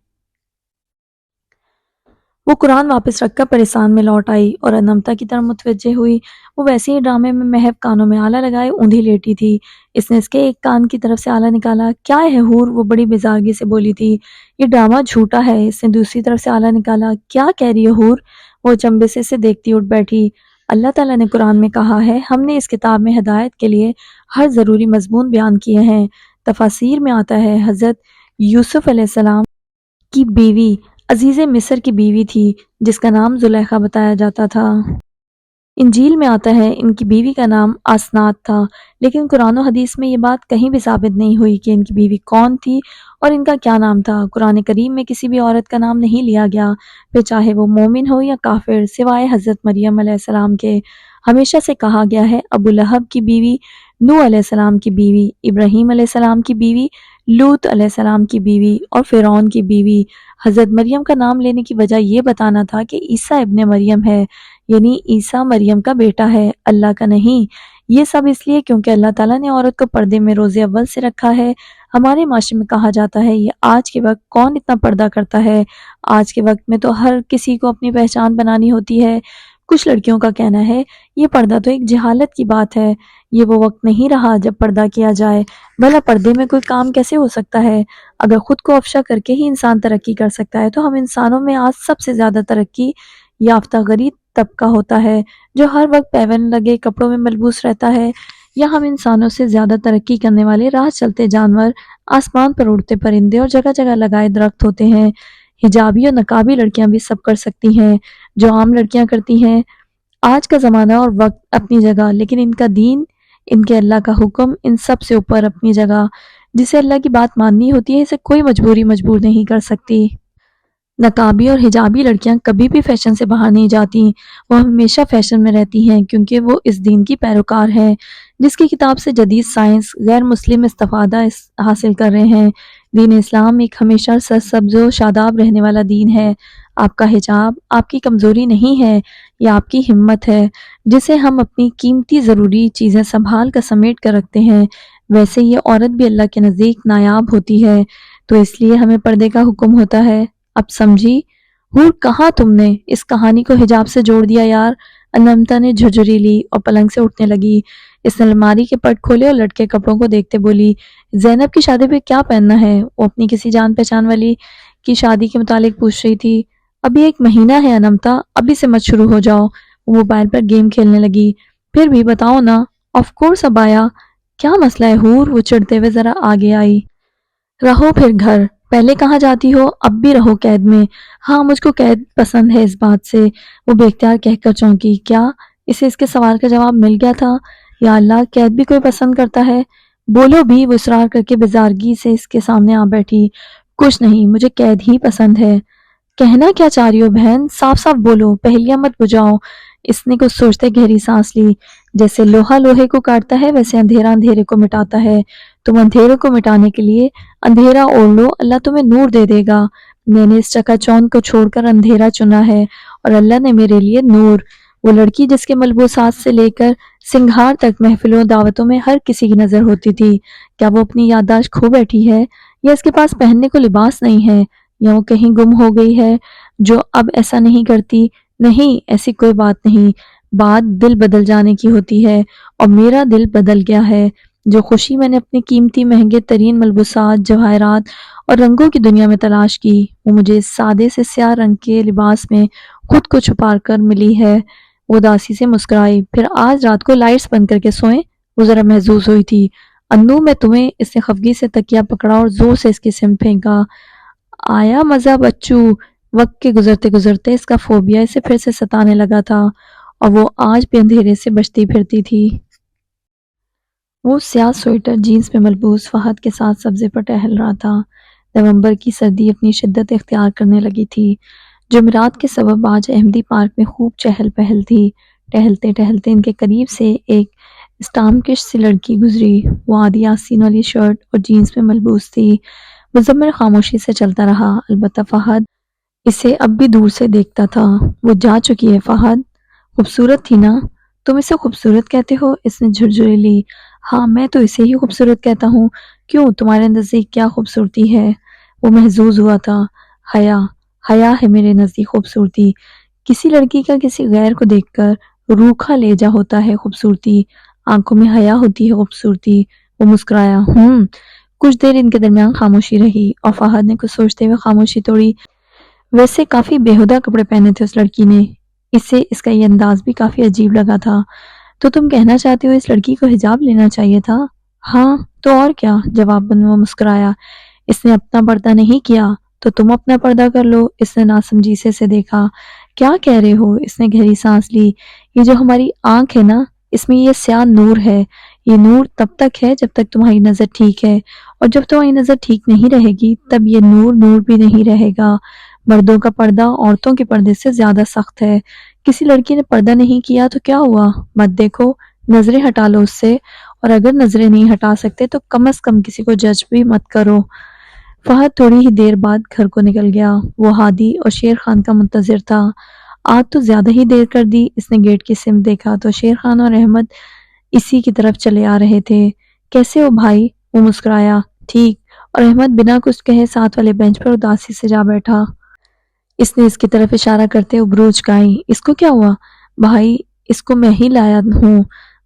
Speaker 1: وہ قرآن واپس رکھ کر پریشان میں لوٹ آئی اور انمتا کی طرف متوجہ ہوئی۔ وہ ویسے ہی ڈرامے میں محو کانوں میں آلہ لگائے اوندھی لیٹی تھی۔ اس نے اس کے ایک کان کی طرف سے آلہ نکالا۔ کیا ہے حور؟ وہ بڑی بیزارگی سے بولی تھی۔ یہ ڈرامہ جھوٹا ہے۔ اس نے دوسری طرف سے آلہ نکالا۔ کیا کہہ رہی ہے حور؟ وہ چمبے سے اسے دیکھتی اٹھ بیٹھی۔ اللہ تعالیٰ نے قرآن میں کہا ہے، ہم نے اس کتاب میں ہدایت کے لیے ہر ضروری مضمون بیان کیے ہیں۔ تفاسیر میں آتا ہے حضرت یوسف علیہ السلام کی بیوی عزیز مصر کی بیوی تھی جس کا نام زلیخا بتایا جاتا تھا۔ انجیل میں آتا ہے ان کی بیوی کا نام آسنات تھا، لیکن قرآن و حدیث میں یہ بات کہیں بھی ثابت نہیں ہوئی کہ ان کی بیوی کون تھی اور ان کا کیا نام تھا۔ قرآن کریم میں کسی بھی عورت کا نام نہیں لیا گیا، پھر چاہے وہ مومن ہو یا کافر، سوائے حضرت مریم علیہ السلام کے۔ ہمیشہ سے کہا گیا ہے ابو لہب کی بیوی، نوح علیہ السلام کی بیوی، ابراہیم علیہ السلام کی بیوی، لوط علیہ السلام کی بیوی اور فرعون کی بیوی۔ حضرت مریم کا نام لینے کی وجہ یہ بتانا تھا کہ عیسیٰ ابن مریم ہے، یعنی عیسیٰ مریم کا بیٹا ہے، اللہ کا نہیں۔ یہ سب اس لیے کیونکہ اللہ تعالیٰ نے عورت کو پردے میں روز اول سے رکھا ہے۔ ہمارے معاشرے میں کہا جاتا ہے یہ آج کے وقت کون اتنا پردہ کرتا ہے، آج کے وقت میں تو ہر کسی کو اپنی پہچان بنانی ہوتی ہے۔ کچھ لڑکیوں کا کہنا ہے یہ پردہ تو ایک جہالت کی بات ہے، یہ وہ وقت نہیں رہا جب پردہ کیا جائے۔ بھلا پردے میں کوئی کام کیسے ہو سکتا ہے؟ اگر خود کو افشا کر کے ہی انسان ترقی کر سکتا ہے تو ہم انسانوں میں آج سب سے زیادہ ترقی یافتہ غریب طبقہ ہوتا ہے جو ہر وقت پیون لگے کپڑوں میں ملبوس رہتا ہے، یا ہم انسانوں سے زیادہ ترقی کرنے والے راہ چلتے جانور، آسمان پر اڑتے پرندے اور جگہ جگہ لگائے درخت ہوتے ہیں۔ حجابی اور نقابی لڑکیاں بھی سب کر سکتی ہیں جو عام لڑکیاں کرتی ہیں۔ آج کا زمانہ اور وقت اپنی جگہ، لیکن ان کا دین، ان کے اللہ کا حکم ان سب سے اوپر اپنی جگہ۔ جسے اللہ کی بات ماننی ہوتی ہے اسے کوئی مجبوری مجبور نہیں کر سکتی۔ نقابی اور حجابی لڑکیاں کبھی بھی فیشن سے باہر نہیں جاتی، وہ ہمیشہ فیشن میں رہتی ہیں کیونکہ وہ اس دین کی پیروکار ہیں۔ جس کی کتاب سے جدید سائنس غیر مسلم استفادہ حاصل کر رہے ہیں۔ دین اسلام ایک ہمیشہ سرسبز و شاداب رہنے والا دین ہے۔ آپ کا حجاب آپ کی کمزوری نہیں ہے، یہ آپ کی ہمت ہے، جسے ہم اپنی قیمتی ضروری چیزیں سنبھال کر سمیٹ کر رکھتے ہیں۔ ویسے یہ عورت بھی اللہ کے نزدیک نایاب ہوتی ہے، تو اس لیے ہمیں پردے کا حکم ہوتا ہے۔ اب سمجھی؟ حور کہاں تم نے اس کہانی کو حجاب سے جوڑ دیا یار؟ انمتا نے جھرجھری لی اور پلنگ سے اٹھنے لگی۔ اس نے الماری کے پٹ کھولے اور لٹکے کپڑوں کو دیکھتے بولی، زینب کی شادی پہ کیا پہننا ہے؟ وہ اپنی کسی جان پہچان والی کی شادی کے متعلق پوچھ رہی تھی۔ ابھی 1 مہینہ ہے انمتا، ابھی سے مت شروع ہو جاؤ۔ وہ موبائل پر گیم کھیلنے لگی۔ پھر بھی بتاؤ نا۔ آف کورس اب آیا۔ کیا مسئلہ ہے حور؟ وہ چڑھتے ہوئے ذرا آگے آئی۔ رہو پھر گھر، پہلے کہاں جاتی ہو؟ اب بھی رہو قید میں۔ ہاں مجھ کو قید پسند ہے اس بات سے، وہ بے اختیار کہہ کر چونکی۔ کیا؟ اسے اس کے سوال کا جواب مل گیا تھا۔ یا اللہ، قید بھی کوئی پسند کرتا ہے؟ بولو بھی، وہ اصرار کر کے بیزارگی سے اس کے سامنے آ بیٹھی۔ کچھ نہیں، مجھے قید ہی پسند ہے۔ کہنا کیا چاہ رہی ہو بہن؟ صاف صاف بولو، پہیلیاں مت بجاؤ۔ اس نے کچھ سوچتے گہری سانس لی۔ جیسے لوہا لوہے کو کاٹتا ہے، ویسے اندھیرا اندھیرے کو مٹاتا ہے۔ تم اندھیرے کو مٹانے کے لیے اندھیرا اوڑھ لو، اللہ تمہیں نور دے دے گا۔ میں نے اس چکا چوند کو چھوڑ کر اندھیرا چنا ہے اور اللہ نے میرے لیے نور۔ وہ لڑکی جس کے ملبوسات سے لے کر سنگھار تک محفلوں دعوتوں میں ہر کسی کی نظر ہوتی تھی، کیا وہ اپنی یادداشت کھو بیٹھی ہے؟ یا اس کے پاس پہننے کو لباس نہیں ہے؟ یا وہ کہیں گم ہو گئی ہے جو اب ایسا نہیں کرتی؟ نہیں، ایسی کوئی بات نہیں۔ بات دل بدل جانے کی ہوتی ہے، اور میرا دل بدل گیا ہے۔ جو خوشی میں نے اپنے قیمتی مہنگے ترین ملبوسات، جواہرات اور رنگوں کی دنیا میں تلاش کی، وہ مجھے اس سادے سے سیاہ رنگ کے لباس میں خود کو چھپا کر ملی ہے۔ وہ اداسی سے مسکرائی۔ پھر آج رات کو لائٹس بند کر کے سوئیں؟ وہ ذرا محظوظ ہوئی تھی۔ انو میں تمہیں، اس نے خفگی سے تکیہ پکڑا اور زور سے اس کی سمت پھینکا۔ آیا مزہ بچو؟ وقت کے گزرتے گزرتے اس کا فوبیا اسے پھر سے ستانے لگا تھا، اور وہ آج بھی اندھیرے سے بچتی پھرتی تھی۔ وہ سیاہ سویٹر جینز میں ملبوس فہد کے ساتھ سبزے پر ٹہل رہا تھا۔ نومبر کی سردی اپنی شدت اختیار کرنے لگی تھی۔ جمعرات کے سبب آج احمدی پارک میں خوب چہل پہل تھی۔ ٹہلتے ٹہلتے ان کے قریب سے ایک اسٹامکش سی لڑکی گزری۔ وہ آدھی آستین والی شرٹ اور جینز میں ملبوس تھی۔ مزمل خاموشی سے چلتا رہا، البتہ فہد اسے اب بھی دور سے دیکھتا تھا۔ وہ جا چکی ہے فہد؟ خوبصورت تھی نا؟ تم اسے خوبصورت کہتے ہو؟ اس نے جھرجھری لی۔ ہاں، میں تو اسے ہی خوبصورت کہتا ہوں۔ کیوں، تمہارے نزدیک کیا خوبصورتی ہے؟ وہ محظوظ ہوا تھا۔ حیا، حیا ہے میرے نزدیک خوبصورتی۔ کسی لڑکی کا کسی غیر کو دیکھ کر روکھا لہجہ ہوتا ہے خوبصورتی، آنکھوں میں حیا ہوتی ہے خوبصورتی۔ وہ مسکرایا۔ کچھ دیر ان کے درمیان خاموشی رہی، اور فہد نے کچھ سوچتے ہوئے خاموشی توڑی۔ ویسے کافی بیہودہ کپڑے پہنے تھے اس لڑکی نے، اسے اس کا یہ انداز بھی کافی عجیب لگا تھا۔ تو تم کہنا چاہتے ہو اس لڑکی کو حجاب لینا چاہیے تھا؟ ہاں تو اور کیا، جواب میں وہ مسکرایا۔ اس نے اپنا پردہ نہیں کیا تو تم اپنا پردہ کر لو۔ اس نے ناسمجھی سے اسے دیکھا۔ کیا کہہ رہے ہو؟ اس نے گہری سانس لی۔ یہ جو ہماری آنکھ ہے نا، اس میں یہ سیاہ نور ہے۔ یہ نور تب تک ہے جب تک تمہاری نظر ٹھیک ہے، اور جب تمہاری نظر ٹھیک نہیں رہے گی تب یہ نور نور بھی نہیں رہے گا۔ مردوں کا پردہ عورتوں کے پردے سے زیادہ سخت ہے۔ کسی لڑکی نے پردہ نہیں کیا تو کیا ہوا؟ مت دیکھو، نظریں ہٹا لو اس سے، اور اگر نظریں نہیں ہٹا سکتے تو کم از کم کسی کو جج بھی مت کرو۔ فہد تھوڑی ہی دیر بعد گھر کو نکل گیا۔ وہ ہادی اور شیر خان کا منتظر تھا۔ آج تو زیادہ ہی دیر کر دی۔ اس نے گیٹ کی سمت دیکھا تو شیر خان اور احمد اسی کی طرف چلے آ رہے تھے۔ کیسے ہو بھائی؟ وہ مسکرایا۔ ٹھیک، اور احمد بنا کچھ کہے ساتھ والے بینچ پر اداسی سے جا بیٹھا۔ اس نے اس کی طرف اشارہ کرتے ابرو اچکائی۔ اس کو کیا ہوا؟ بھائی، اس کو میں ہی لایا ہوں۔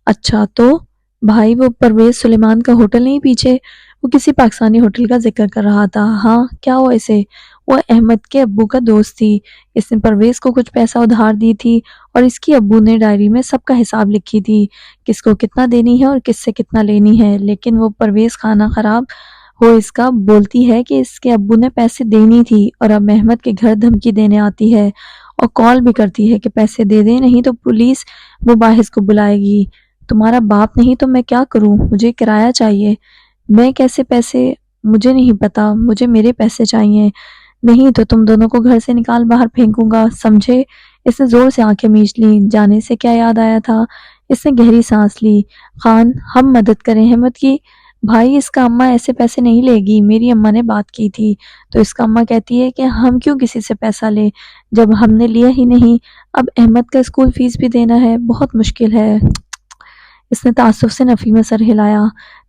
Speaker 1: اچھا تو؟ بھائی، وہ پرویز سلیمان کا ہوٹل نہیں پیچھے؟ وہ کسی پاکستانی ہوٹل کا ذکر کر رہا تھا۔ ہاں، کیا ہوا اسے؟ وہ احمد کے ابو کا دوست تھی۔ اس نے پرویز کو کچھ پیسہ ادھار دی تھی، اور اس کی ابو نے ڈائری میں سب کا حساب لکھی تھی، کس کو کتنا دینی ہے اور کس سے کتنا لینی ہے۔ لیکن وہ پرویز خانہ خراب ہو اس کا بولتی ہے کہ اس کے ابو نے پیسے دینی تھی، اور اب احمد کے گھر دھمکی دینے آتی ہے اور کال بھی کرتی ہے کہ پیسے دے دیں، نہیں تو پولیس مباحث کو بلائے گی۔ تمہارا باپ نہیں تو میں کیا کروں؟ مجھے کرایہ چاہیے۔ میں کیسے پیسے؟ مجھے نہیں پتا، مجھے میرے پیسے چاہیے۔ نہیں تو تم دونوں کو گھر سے نکال باہر پھینکوں گا، سمجھے؟ اس نے زور سے آنکھیں میچ لیں۔ جانے سے کیا یاد آیا تھا؟ اس نے گہری سانس لی۔ خان، ہم مدد کریں احمد کی؟ بھائی اس کا اماں ایسے پیسے نہیں لے گی، میری اماں نے بات کی تھی تو اس کا اماں کہتی ہے کہ ہم کیوں کسی سے پیسہ لے جب ہم نے لیا ہی نہیں۔ اب احمد کا اسکول فیس بھی دینا ہے، بہت مشکل ہے۔ اس نے تعصب سے نفی میں سر ہلایا۔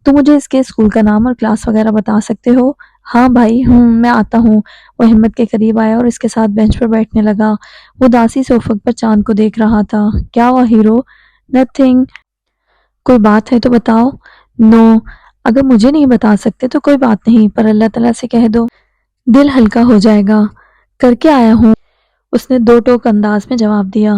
Speaker 1: تو مجھے اس کے اسکول کا نام اور کلاس وغیرہ بتا سکتے ہو؟ ہاں بھائی، میں آتا ہوں۔ وہ احمد کے قریب آیا اور اس کے ساتھ بینچ پر بیٹھنے لگا۔ وہ اداسی سے افق پر چاند کو دیکھ رہا تھا۔ کیا ہوا ہیرو؟ نتھنگ۔ کوئی بات ہے تو بتاؤ۔ نو، اگر مجھے نہیں بتا سکتے تو کوئی بات نہیں، پر اللہ تعالیٰ سے کہہ دو، دل ہلکا ہو جائے گا۔ کر کے آیا ہوں، اس نے دو ٹوک انداز میں جواب دیا۔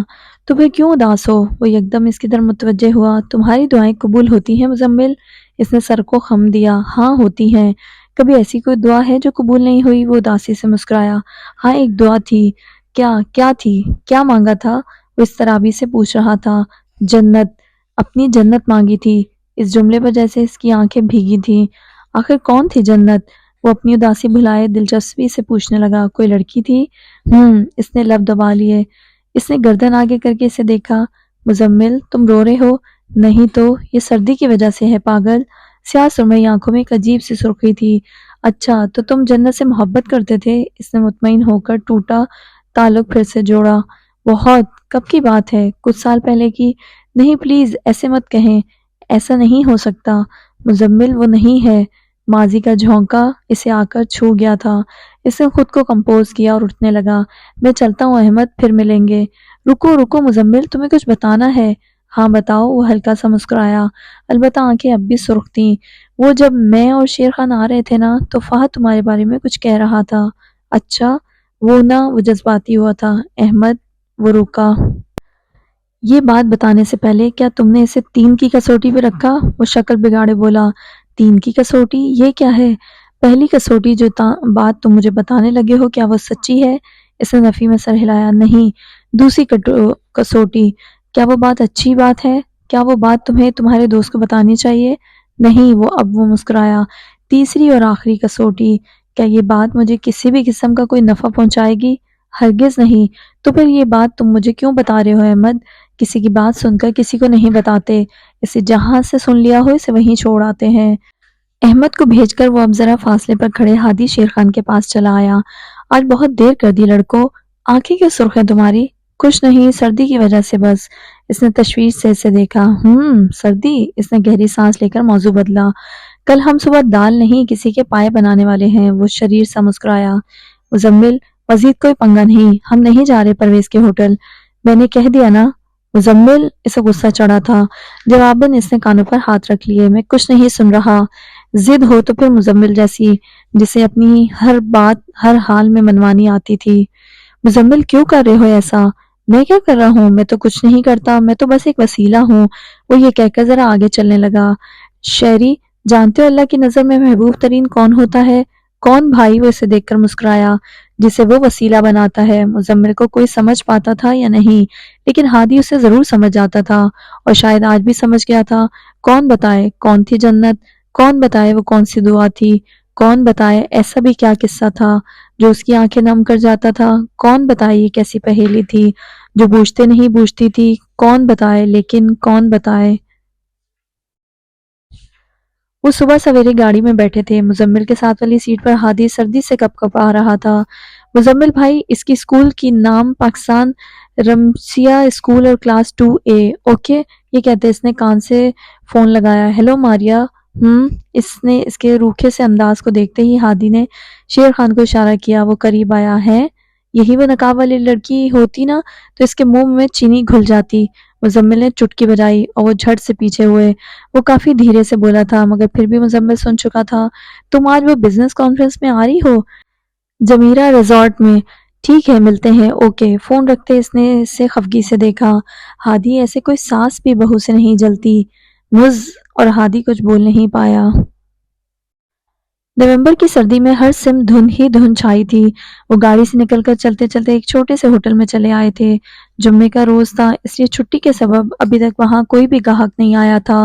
Speaker 1: تو پھر کیوں اداس ہو؟ وہ یکدم اس کی طرف متوجہ ہوا۔ تمہاری دعائیں قبول ہوتی ہیں مزمل؟ اس نے سر کو خم دیا۔ ہاں ہوتی ہیں۔ کبھی ایسی کوئی دعا ہے جو قبول نہیں ہوئی؟ وہ اداسی سے مسکرایا۔ ہاں ایک دعا تھی۔ کیا تھی؟ کیا مانگا تھا؟ وہ اس طرابی سے پوچھ رہا تھا۔ جنت، اپنی جنت مانگی تھی۔ اس جملے پر جیسے اس کی آنکھیں بھیگی تھیں۔ آخر کون تھی جنت؟ وہ اپنی اداسی بھلائے دلچسپی سے پوچھنے لگا۔ کوئی لڑکی تھی؟ اس نے لب دبا لیے۔ اس نے گردن آگے کر کے اسے دیکھا۔ مزمل، تم رو رہے ہو؟ نہیں تو، یہ سردی کی وجہ سے ہے پاگل۔ سیاہ سرمئی آنکھوں میں ایک عجیب سی سرخی تھی۔ اچھا تو تم جنت سے محبت کرتے تھے؟ اس نے مطمئن ہو کر ٹوٹا تعلق پھر سے جوڑا۔ بہت۔ کب کی بات ہے؟ کچھ سال پہلے کی؟ نہیں پلیز ایسے مت کہیں، ایسا نہیں ہو سکتا۔ مزمل، وہ نہیں ہے۔ ماضی کا جھونکا اسے آ کر چھو گیا تھا۔ اس نے خود کو کمپوز کیا اور اٹھنے لگا۔ میں چلتا ہوں احمد، پھر ملیں گے۔ رکو مزمل، تمہیں کچھ بتانا ہے۔ ہاں بتاؤ، وہ ہلکا سا مسکرایا۔ البتہ آنکھیں اب بھی سرخ تھیں۔ وہ جب میں اور شیر خان آ رہے تھے نا تو فہد تمہارے بارے میں کچھ کہہ رہا تھا۔ اچھا، وہ جذباتی ہوا تھا۔ احمد، وہ رکا۔ یہ بات بتانے سے پہلے کیا تم نے اسے 3 کی کسوٹی پہ رکھا؟ وہ شکل بگاڑے بولا۔ 3 کی کسوٹی؟ یہ کیا ہے؟ پہلی کسوٹی جو بات تم مجھے بتانے لگے ہو، کیا وہ سچی ہے؟ اس نے نفی میں سر ہلایا۔ نہیں۔ دوسری کسوٹی، کیا وہ بات اچھی بات ہے؟ کیا وہ بات تمہیں تمہارے دوست کو بتانی چاہیے؟ نہیں۔ وہ مسکرایا۔ تیسری اور آخری کسوٹی، کیا یہ بات مجھے کسی بھی قسم کا کوئی نفع پہنچائے گی؟ ہرگز نہیں۔ تو پھر یہ بات تم مجھے کیوں بتا رہے ہو احمد؟ کسی کی بات سن کر کسی کو نہیں بتاتے، اسے جہاں سے سن لیا ہو اسے وہیں چھوڑ آتے ہیں۔ احمد کو بھیج کر وہ اب ذرا فاصلے پر کھڑے ہادی شیر خان کے پاس چلا آیا۔ آج بہت دیر کر دی لڑکو، آنکھیں کیوں سرخ ہیں تمہاری؟ کچھ نہیں، سردی کی وجہ سے بس۔ اس نے تشویش سے اسے دیکھا۔ سردی؟ اس نے گہری سانس لے کر موضوع بدلا۔ کل ہم صبح دال نہیں کسی کے پائے بنانے والے ہیں۔ وہ شریر سا مسکرایا۔ مزمل، مزید کوئی پنگا نہیں، ہم نہیں جا رہے پرویز کے ہوٹل۔ میں نے کہہ دیا نا۔ مزمل، اسے غصہ چڑھا تھا۔ جواباً اس نے کانوں پر ہاتھ رکھ لیے۔ میں کچھ نہیں سن رہا۔ ضد ہو تو پھر مزمل جیسی، جسے اپنی ہر بات ہر حال میں منوانی آتی تھی۔ مزمل، کیوں کر رہے ہو ایسا؟ میں کیا کر رہا ہوں؟ میں تو کچھ نہیں کرتا، میں تو بس ایک وسیلہ ہوں۔ وہ یہ کہہ کر ذرا آگے چلنے لگا۔ شہری، جانتے ہو اللہ کی نظر میں محبوب ترین کون ہوتا ہے؟ کون بھائی؟ وہ اسے دیکھ کر مسکرایا۔ جسے وہ وسیلہ بناتا ہے۔ مزمل کو کوئی سمجھ پاتا تھا یا نہیں، لیکن ہادی اسے ضرور سمجھ جاتا تھا، اور شاید آج بھی سمجھ گیا تھا۔ کون بتائے کون تھی جنت؟ کون بتائے وہ کون سی دعا تھی؟ کون بتائے ایسا بھی کیا قصہ تھا جو اس کی آنکھیں نم کر جاتا تھا؟ کون بتائے یہ کیسی پہیلی تھی جو بوجھتے نہیں بوجھتی تھی؟ کون بتائے؟ لیکن کون بتائے؟ وہ صبح سویرے گاڑی میں بیٹھے تھے۔ مزمل کے ساتھ والی سیٹ پر ہادی سردی سے کپ کپ آ رہا تھا۔ مزمل بھائی، اس کی اسکول کی نام پاکستان رمسیہ اسکول اور کلاس 2A۔ اوکے، یہ کہتے اس نے کان سے فون لگایا۔ ہیلو ماریا۔ اس نے اس کے روکھے سے انداز کو دیکھتے ہی ہادی نے شیر خان کو اشارہ کیا۔ وہ قریب آیا۔ ہے یہی وہ نقاب والی لڑکی ہوتی نا تو اس کے منہ میں چینی گھل جاتی۔ مزمل نے چٹکی بجائی اور وہ جھٹ سے پیچھے ہوئے۔ وہ کافی دھیرے سے بولا تھا مگر پھر بھی مزمل سن چکا تھا۔ تم آج وہ بزنس کانفرنس میں آ رہی ہو؟ جمیرہ ریزورٹ میں؟ ٹھیک ہے ملتے ہیں۔ اوکے۔ فون رکھتے اس نے اسے خفگی سے دیکھا۔ ہادی، ایسے کوئی ساس بھی بہو سے نہیں جلتی۔ اور ہادی کچھ بول نہیں پایا۔ نومبر کی سردی میں ہر سمت دھند ہی دھند چھائی تھی۔ وہ گاڑی سے نکل کر چلتے چلتے ایک چھوٹے سے ہوٹل میں چلے آئے تھے۔ جمعے کا روز تھا، اس لیے چھٹی کے سبب ابھی تک وہاں کوئی بھی گاہک نہیں آیا تھا۔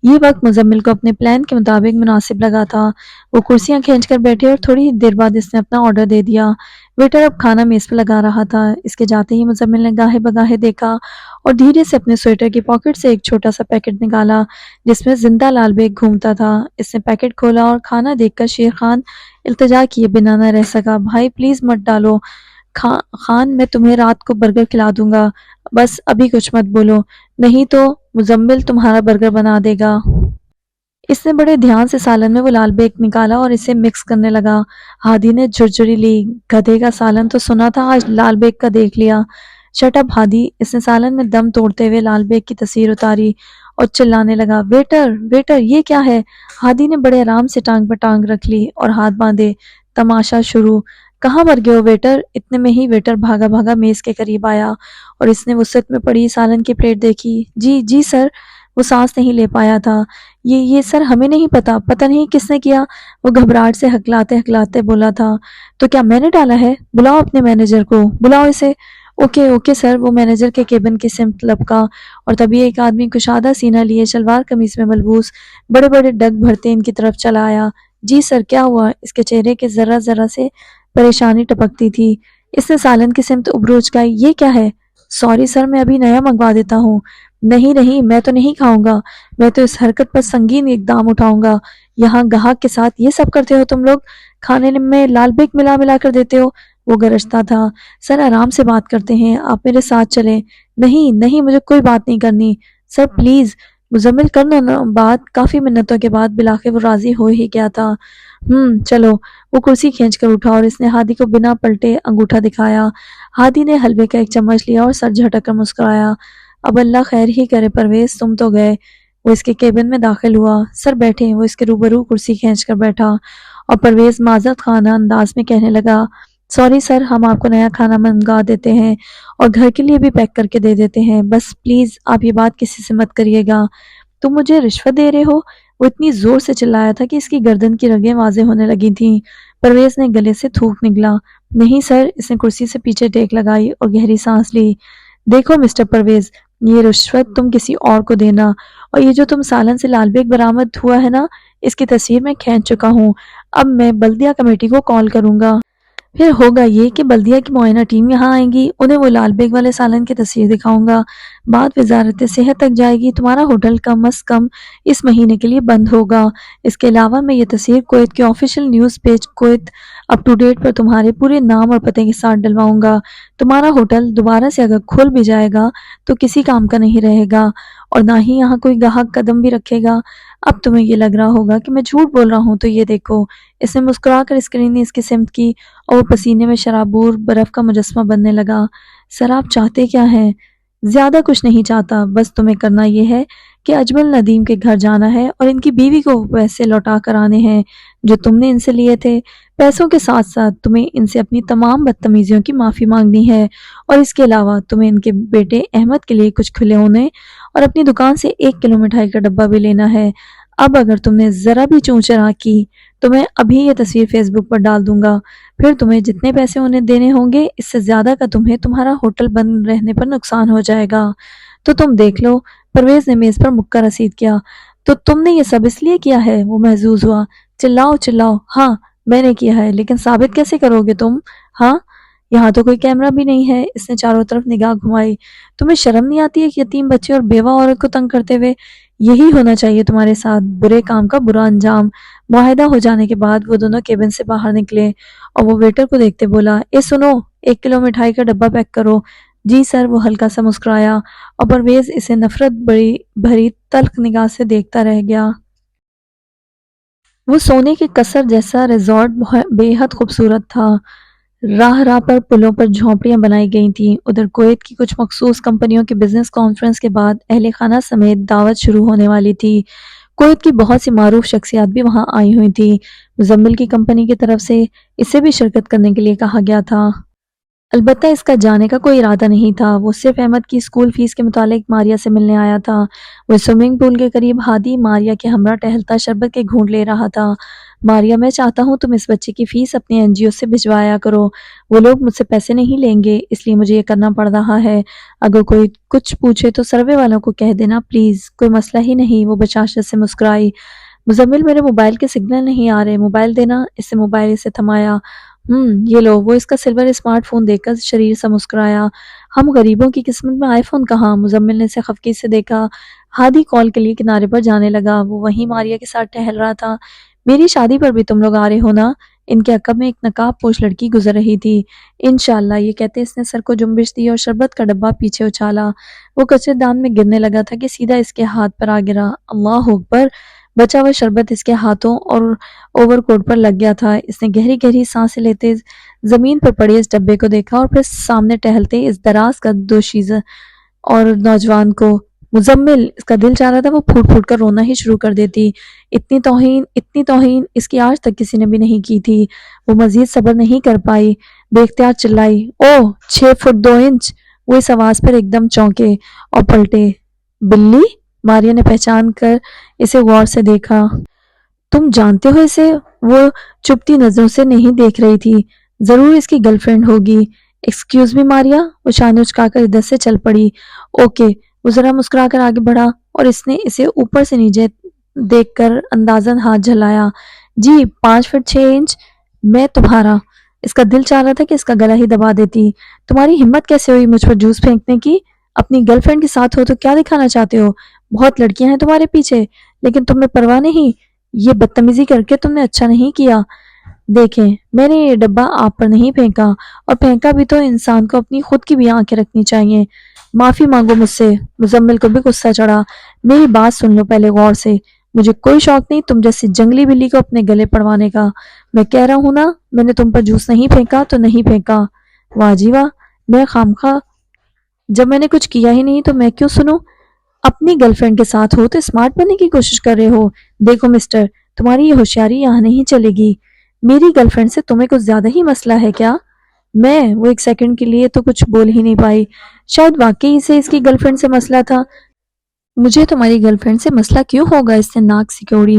Speaker 1: یہ وقت مزمل کو اپنے پلان کے مطابق مناسب لگا تھا۔ وہ کرسیاں کھینچ کر بیٹھے اور تھوڑی دیر بعد اس نے اپنا آرڈر دے دیا۔ ویٹر اب کھانا میز پہ لگا رہا تھا۔ اس کے جاتے ہی مزمل نے گاہے بگاہے دیکھا اور دھیرے سے اپنے سویٹر کی پاکٹ سے ایک چھوٹا سا پیکٹ نکالا جس میں زندہ لال بیگ گھومتا تھا۔ اس نے پیکٹ کھولا اور کھانا دیکھ کر شیر خان التجا کیے بنا نہ رہ سکا۔ بھائی پلیز مت ڈالو خان، میں تمہیں رات کو برگر کھلا دوں گا، بس ابھی کچھ مت بولو، نہیں تو مزمل تمہارا برگر بنا دے گا۔ اس نے بڑے دھیان سے سالن میں وہ لال بیگ نکالا اور اسے مکس کرنے لگا۔ ہادی نے جھرجھری لی، گدھے کا سالن تو سنا تھا، آج لال بیگ کا دیکھ لیا۔ شٹ اپ ہادی، اس نے سالن میں دم توڑتے ہوئے لال بیگ کی تصویر اتاری اور چلانے لگا، ویٹر ویٹر یہ کیا ہے؟ ہادی نے بڑے آرام سے ٹانگ پر ٹانگ رکھ لی اور ہاتھ باندھے۔ تماشا شروع۔ کہاں مر گئے ہو ویٹر؟ اتنے میں ہی ویٹر بھاگا بھاگا میز کے قریب آیا اور اس نے وسعت میں پڑی سالن کی پلیٹ دیکھی۔ جی سر، وہ سانس نہیں لے پایا تھا۔ یہ سر ہمیں نہیں پتہ نہیں کس نے کیا، وہ گھبراہٹ سے ہکلاتے ہکلاتے بولا تھا۔ تو کیا میں نے ڈالا ہے؟ بلاؤ اپنے مینیجر کو، بلاؤ اسے۔ اوکے سر، وہ مینیجر کے کیبن کی سمت لپکا اور تبھی ایک آدمی کشادہ سینہ لیے شلوار قمیص میں ملبوس بڑے بڑے ڈگ بھرتے ان کی طرف چلا آیا۔ جی سر، کیا ہوا؟ اس کے چہرے کے ذرہ ذرہ سے پریشانی ٹپکتی تھی۔ اس نے سالن کی سمت ابرو اچکائی۔ یہ کیا ہے؟ سوری سر، میں ابھی نیا منگوا دیتا ہوں۔ نہیں، میں تو نہیں کھاؤں گا، میں تو اس حرکت پر سنگین اقدام اٹھاؤں گا۔ یہاں گاہک کے ساتھ یہ سب کرتے ہو تم لوگ؟ کھانے میں لال بیگ ملا کر دیتے ہو؟ وہ گرجتا تھا۔ سر آرام سے بات کرتے ہیں، آپ میرے ساتھ چلیں۔ نہیں، مجھے کوئی بات نہیں کرنی۔ سر پلیز، مزمل کرنا بات۔ کافی منتوں کے بعد بالآخر وہ راضی ہو ہی گیا تھا۔ چلو۔ وہ کرسی کھینچ کر اٹھا اور اس نے ہادی کو بنا پلٹے انگوٹھا دکھایا۔ ہادی نے حلوے کا ایک چمچ لیا اور سر جھٹک کر مسکرایا۔ اب اللہ خیر ہی کرے پرویز، تم تو گئے۔ وہ اس کے کیبن میں داخل ہوا۔ سر بیٹھیں۔ وہ اس کے روبرو کرسی کھینچ کر بیٹھا اور پرویز معذرت خانہ انداز میں کہنے لگا، سوری سر، ہم آپ کو نیا کھانا منگا دیتے ہیں اور گھر کے لیے بھی پیک کر کے دے دیتے ہیں، بس پلیز آپ یہ بات کسی سے مت کریے گا۔ تم مجھے رشوت دے رہے ہو؟ وہ اتنی زور سے چلایا تھا کہ اس کی گردن کی رگیں واضح ہونے لگی تھیں۔ پرویز نے گلے سے تھوک نگلا۔ نہیں سر، اس نے کرسی سے پیچھے ٹیک لگائی اور گہری سانس لی۔ دیکھو مسٹر پرویز، یہ رشوت تم کسی اور کو دینا، اور یہ جو تم سالن سے لال بیگ برآمد ہوا ہے نا، اس کی تصویر میں کھینچ چکا ہوں۔ اب میں بلدیہ کمیٹی کو کال کروں گا۔ پھر ہوگا یہ کہ بلدیہ کی معائنہ ٹیم یہاں آئیں گی، انہیں وہ لال بیگ والے سالن کی تصویر دکھاؤں گا، بات وزارت صحت تک جائے گی، تمہارا ہوٹل کم از کم اس مہینے کے لیے بند ہوگا۔ اس کے علاوہ میں یہ تصویر کویت کے official news page Kuwait up to date پر تمہارے پورے نام اور پتے کے ساتھ ڈلواؤں گا۔ تمہارا ہوٹل دوبارہ سے اگر کھل بھی جائے گا تو کسی کام کا نہیں رہے گا اور نہ ہی یہاں کوئی گاہک قدم بھی رکھے گا۔ اب تمہیں یہ لگ رہا ہوگا کہ میں جھوٹ بول رہا ہوں، تو یہ دیکھو۔ اس نے مسکرا کر اسکرین نے اس کی سمت کی اور وہ پسینے میں شرابور برف کا مجسمہ بننے لگا۔ سر آپ چاہتے کیا ہیں؟ زیادہ کچھ نہیں چاہتا، بس تمہیں کرنا یہ ہے کہ اجمل ندیم کے گھر جانا ہے اور ان کی بیوی کو پیسے لوٹا کر آنے ہیں جو تم نے ان سے لیے تھے۔ پیسوں کے ساتھ ساتھ تمہیں ان سے اپنی تمام بدتمیزیوں کی معافی مانگنی ہے، اور اس کے علاوہ تمہیں ان کے بیٹے احمد کے لیے کچھ کھلونے اور اپنی دکان سے 1 کلو مٹھائی کا ڈبہ بھی لینا ہے۔ اب اگر تم نے ذرا بھی چوں چرا کی تو میں ابھی یہ تصویر فیس بک پر ڈال دوں گا، پھر تمہیں جتنے پیسے انہیں دینے ہوں گے اس سے زیادہ کا تمہیں تمہارا ہوٹل بند رہنے پر نقصان ہو جائے گا۔ تو تم دیکھ لو۔ پرویز نے میز پر مکہ رسید کیا۔ تو تم نے یہ سب اس لیے کیا ہے؟ وہ محظوظ ہوا۔ چلاؤ۔ ہاں میں نے کیا ہے، لیکن ثابت کیسے کرو گے تم؟ ہاں، یہاں تو کوئی کیمرہ بھی نہیں ہے۔ اس نے چاروں طرف نگاہ گھمائی۔ تمہیں شرم نہیں آتی ایک یتیم بچے اور بیوہ عورت کو تنگ کرتے ہوئے؟ یہی ہونا چاہیے تمہارے ساتھ، برے کام کا برا انجام۔ معاہدہ ہو جانے کے بعد وہ دونوں کیبن سے باہر نکلے اور وہ ویٹر کو دیکھتے بولا، اے سنو، 1 کلو مٹھائی کا ڈبہ پیک کرو۔ جی سر، وہ ہلکا سا مسکرایا اور پرویز اسے نفرت بھری تلخ نگاہ سے دیکھتا رہ گیا۔ وہ سونے کے قصر جیسا ریزورٹ بے حد خوبصورت تھا۔ راہ پر پلوں پر جھونپڑیاں بنائی گئی تھیں۔ ادھر کویت کی کچھ مخصوص کمپنیوں کے بزنس کانفرنس کے بعد اہل خانہ سمیت دعوت شروع ہونے والی تھی۔ کویت کی بہت سی معروف شخصیات بھی وہاں آئی ہوئی تھیں۔ مزمل کی کمپنی کی طرف سے اسے بھی شرکت کرنے کے لیے کہا گیا تھا۔ البتہ اس کا جانے کا کوئی ارادہ نہیں تھا، وہ صرف احمد کی اسکول فیس کے متعلق ماریا سے ملنے آیا تھا۔ وہ سوئمنگ پول کے قریب ہادی ماریا کے ہمراہ ٹہلتا شربت کے گھونٹ لے رہا تھا۔ ماریا میں چاہتا ہوں تم اس بچے کی فیس اپنے NGO سے بھجوایا کرو، وہ لوگ مجھ سے پیسے نہیں لیں گے، اس لیے مجھے یہ کرنا پڑ رہا ہے۔ اگر کوئی کچھ پوچھے تو سروے والوں کو کہہ دینا پلیز، کوئی مسئلہ ہی نہیں۔ وہ بشاشت سے مسکرائی۔ مزمل میرے موبائل کے سگنل نہیں آ رہے، موبائل دینا۔ اس سے موبائل اسے تھمایا۔ یہ لو۔ وہ اس کا سلور اسمارٹ فون دیکھ کر شریر سا مسکرایا۔ ہم غریبوں کی قسمت میں آئی فون کہاں؟ مزمل نے اسے خفگی سے دیکھا۔ ہادی کال کے لیے کنارے پر جانے لگا، وہ وہیں ماریا کے ساتھ ٹہل رہا تھا۔ میری شادی پر بھی تم لوگ آ رہے ہو نا؟ ان کے عقب میں ایک نقاب پوش لڑکی گزر رہی تھی۔ انشاءاللہ، یہ کہتے اس نے سر کو جنبش دی اور شربت کا ڈبہ پیچھے اچھالا۔ وہ کچرے دان میں گرنے لگا تھا کہ سیدھا اس کے ہاتھ پر آ گرا۔ اللہ اکبر! بچا ہوا شربت اس کے ہاتھوں اور اوور کوٹ پر لگ گیا تھا۔ اس نے گہری گہری سانسیں لیتے زمین پر پڑے اس ڈبے کو دیکھا اور پھر سامنے ٹہلتے اس دراز کا دوشیزہ اور نوجوان کو۔ مزمل! اس کا دل چاہ رہا تھا وہ پھوٹ پھوٹ کر رونا ہی شروع کر دیتی۔ اتنی توہین اس کی آج تک کسی نے بھی نہیں کی تھی۔ وہ مزید صبر نہیں کر پائی، بے اختیار چلائی، اوہ 6 فٹ 2 انچ! وہ اس آواز پر ایک دم چونکے اور پلٹے۔ بلی؟ ماریا نے پہچان کر اسے غور سے دیکھا۔ تم جانتے ہو اسے؟ وہ چپتی نظروں سے نہیں دیکھ رہی تھی۔ ضرور اس کی گرل فرینڈ ہوگی۔ ایکسکیوز می ماریا؟ وہ شانے اچکا کر ادھر سے چل پڑی۔ اوکے۔ وہ ذرا مسکرا کر آگے بڑھا اور اس نے اسے اوپر سے نیچے دیکھ کر اندازاً ہاتھ جھلایا۔ جی 5 فٹ 6 انچ۔ میں تمہارا۔ اس کا دل چاہ رہا تھا کہ اس کا گلا ہی دبا دیتی۔ تمہاری ہمت کیسے ہوئی مجھ پر جوس پھینکنے کی؟ اپنی گرل فرینڈ کے ساتھ ہو تو کیا دکھانا چاہتے ہو؟ بہت لڑکیاں ہیں تمہارے پیچھے، لیکن تمہیں پرواہ نہیں۔ یہ بدتمیزی کر کے تم نے اچھا نہیں کیا۔ دیکھیں، میں نے یہ ڈبہ آپ پر نہیں پھینکا، اور پھینکا بھی تو انسان کو اپنی خود کی بھی آنکھیں رکھنی چاہیے۔ معافی مانگو مجھ سے۔ مزمل کو بھی غصہ چڑھا۔ میری بات سن لو پہلے غور سے۔ مجھے کوئی شوق نہیں تم جیسی جنگلی بلی کو اپنے گلے پڑوانے کا۔ میں کہہ رہا ہوں نا، میں نے تم پر جوس نہیں پھینکا تو نہیں پھینکا۔ واہ جی واہ! میں خامخواہ، جب میں نے کچھ کیا ہی نہیں تو میں کیوں سنوں؟ اپنی گرل فرینڈ کے ساتھ ہو تو اسمارٹ بننے کی کوشش کر رہے ہو۔ دیکھو مسٹر، تمہاری یہ ہوشیاری یہاں نہیں چلے گی۔ میری گرل فرینڈ سے تمہیں کچھ زیادہ ہی مسئلہ ہے کیا؟ وہ ایک سیکنڈ کے لیے تو کچھ بول ہی نہیں پائی۔ شاید واقعی اسے اس کی گرل فرینڈ سے مسئلہ تھا۔ مجھے تمہاری گرل فرینڈ سے مسئلہ کیوں ہوگا؟ اس نے ناک سکوڑی۔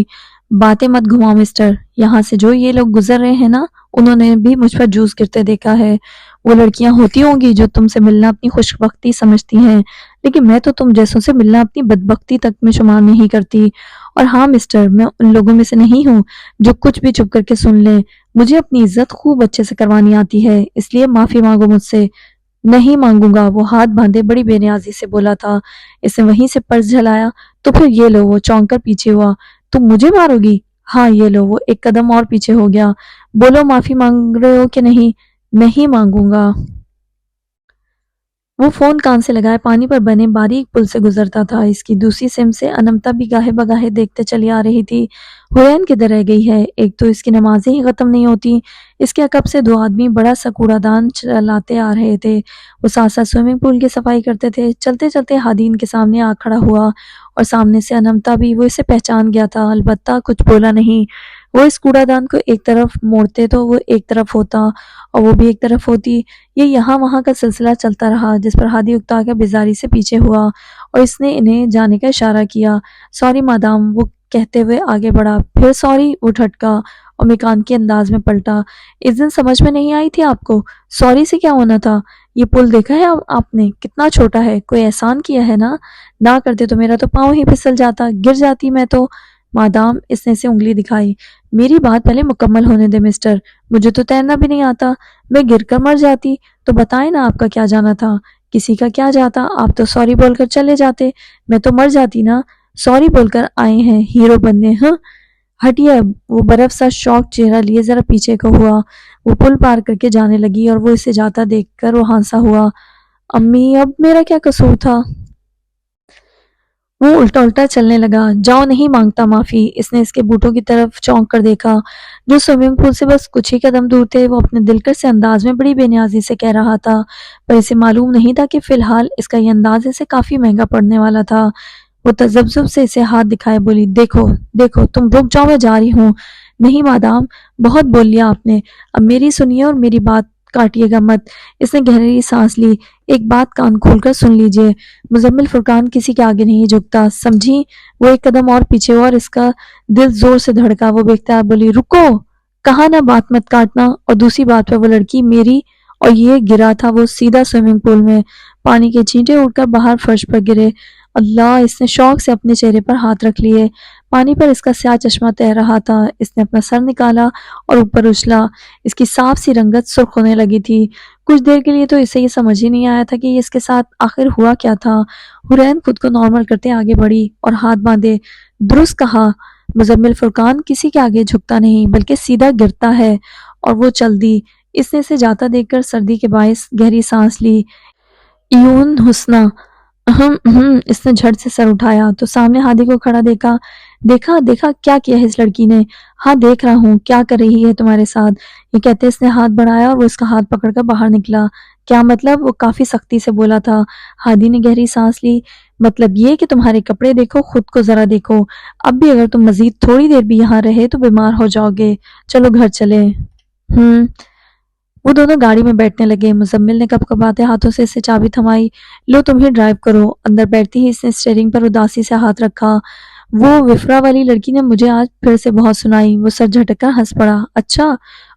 Speaker 1: باتیں مت گھماؤ مسٹر، یہاں سے جو یہ لوگ گزر رہے ہیں نا، انہوں نے بھی مجھ پر جوس گرتے دیکھا ہے۔ وہ لڑکیاں ہوتی ہوں گی جو تم سے ملنا اپنی خوش بختی سمجھتی ہیں، لیکن میں تو تم جیسوں سے ملنا اپنی بدبختی تک میں شمار نہیں کرتی۔ اور ہاں مسٹر، میں ان لوگوں میں سے نہیں ہوں جو کچھ بھی چپ کر کے سن لیں۔ مجھے اپنی عزت خوب اچھے سے کروانی آتی ہے، اس لیے معافی مانگو مجھ سے۔ نہیں مانگوں گا، وہ ہاتھ باندھے بڑی بے نیازی سے بولا تھا۔ اس نے وہیں سے پرس جھلایا۔ تو پھر یہ لو۔ وہ چونک کر پیچھے ہوا۔ تم مجھے مارو گی؟ ہاں یہ لو۔ وہ ایک قدم اور پیچھے ہو گیا۔ بولو معافی مانگ رہے ہو کہ نہیں؟ نہیں مانگوں گا۔ وہ فون کان سے لگائے پانی پر بنے باریک پل سے گزرتا تھا۔ اس کی دوسری سمت سے انمتا بھی گاہے بگاہے دیکھتے چلی آ رہی تھی۔ حسین کدھر رہ گئی ہے؟ ایک تو اس کی نمازیں ہی ختم نہیں ہوتی۔ اس کے عقب سے 2 آدمی بڑا سا کوڑا دان چلاتے آ رہے تھے۔ وہ ساتھ ساتھ سوئمنگ پول کی صفائی کرتے تھے۔ چلتے چلتے ہادی ان کے سامنے آ کھڑا ہوا، اور سامنے سے انمتا بھی۔ وہ اسے پہچان گیا تھا، البتہ کچھ بولا نہیں۔ وہ اس کوڑا دان کو ایک طرف موڑتے تو وہ ایک طرف ہوتا، اور وہ بھی ایک طرف ہوتی۔ یہ یہاں وہاں کا سلسلہ چلتا رہا، جس پر ہادی اکتا کر بیزاری سے پیچھے ہوا، اور اس نے انہیں جانے کا اشارہ کیا۔ سوری مادام، وہ کہتے ہوئے آگے بڑھا۔ پھر سوری، وہ ٹھٹکا اور مکان کے انداز میں پلٹا۔ اس دن سمجھ میں نہیں آئی تھی آپ کو؟ سوری سے کیا ہونا تھا؟ یہ پل دیکھا ہے آپ نے کتنا چھوٹا ہے؟ کوئی احسان کیا ہے نہ کرتے تو میرا تو پاؤں ہی پھسل جاتا، گر جاتی میں تو۔ مادام، اس نے اسے انگلی دکھائی۔ میری بات پہلے مکمل ہونے دے مسٹر، مجھے تو تیرنا بھی نہیں آتا۔ میں گر کر مر جاتی تو بتائیں نا، آپ کا کیا جانا تھا؟ کسی کا کیا جاتا؟ آپ تو سوری بول کر چلے جاتے، میں تو مر جاتی نا۔ سوری بول کر آئے ہیں ہیرو بننے؟ ہاں ہٹیے اب۔ وہ برف سا شوق چہرہ لیے ذرا پیچھے کو ہوا۔ وہ پل پار کر کے جانے لگی، اور وہ اسے جاتا دیکھ کر وہ ہانسا ہوا۔ امی، اب میرا کیا قصور تھا؟ وہ الٹا الٹا چلنے لگا۔ جاؤ، نہیں مانگتا معافی۔ اس نے اس کے بوٹوں کی طرف چونک کر دیکھا، جو سوئمنگ پول سے بس کچھ ہی قدم دور تھے۔ وہ اپنے دلکش سے انداز میں بڑی بے نیازی سے کہہ رہا تھا، پر اسے معلوم نہیں تھا کہ فی الحال اس کا یہ انداز اسے کافی مہنگا پڑنے والا تھا۔ وہ تذبذب سے اسے ہاتھ دکھائے بولی، دیکھو تم رک جاؤ، میں جا رہی ہوں۔ نہیں مادام، بہت بول لیا آپ نے، اب میری سنیے اور میری بات کاٹیے گا مت۔ اس نے گہری سانس لی۔ ایک بات کان کھول کر سن لیجئے، مزمل فرقان کسی کے آگے نہیں جھکتا، سمجھی؟ وہ ایک قدم اور پیچھے ہوا اور اس کا دل زور سے دھڑکا۔ وہ بے اختیار بولی، رکو! کہا نا بات مت کاٹنا۔ اور دوسری بات پہ وہ لڑکی میری اور یہ گرا تھا وہ سیدھا سوئمنگ پول میں۔ پانی کے چھینٹے اڑ کر باہر فرش پر گرے۔ اللہ! اس نے شوق سے اپنے چہرے پر ہاتھ رکھ لیے۔ پانی پر اس کا سیاہ چشمہ تیر رہا تھا۔ اس نے اپنا سر نکالا اور اوپر اچھلا۔ اس کی صاف سی رنگت سرخ ہونے لگی تھی۔ کچھ دیر کے لیے تو اسے یہ سمجھ ہی نہیں آیا تھا کہ یہ اس کے ساتھ آخر ہوا کیا تھا۔ حورین خود کو نارمل کرتے آگے بڑھی اور ہاتھ باندھے۔ درست کہا مزمل فرقان، کسی کے آگے جھکتا نہیں بلکہ سیدھا گرتا ہے۔ اور وہ چل دی۔ اس نے اسے جاتا دیکھ کر سردی کے باعث گہری سانس لی۔ ایون حسنہ، اس نے جھٹ سے سر اٹھایا تو سامنے ہادی کو کھڑا دیکھا۔ دیکھا کیا کیا ہے اس لڑکی نے؟ ہاں دیکھ رہا ہوں، کیا کر رہی ہے تمہارے ساتھ؟ یہ کہتے اس نے ہاتھ بڑھایا اور وہ اس کا ہاتھ پکڑ کر باہر نکلا۔ کیا مطلب؟ وہ کافی سختی سے بولا تھا۔ ہادی نے گہری سانس لی۔ مطلب یہ کہ تمہارے کپڑے دیکھو، خود کو ذرا دیکھو۔ اب بھی اگر تم مزید تھوڑی دیر بھی یہاں رہے تو بیمار ہو جاؤ گے۔ چلو گھر چلے۔ وہ دونوں گاڑی میں بیٹھنے لگے۔ مزمل نے کپ کپاتے ہاتھوں سے اسے چابی تھمائی۔ لو تم ہی ڈرائیو کرو۔ اندر بیٹھتی ہی اس نے اسٹیئرنگ پر اداسی سے ہاتھ رکھا۔ وہ وفرا والی لڑکی نے مجھے آج پھر سے بہت سنائی۔ وہ سر جھٹک کر ہنس پڑا۔ اچھا؟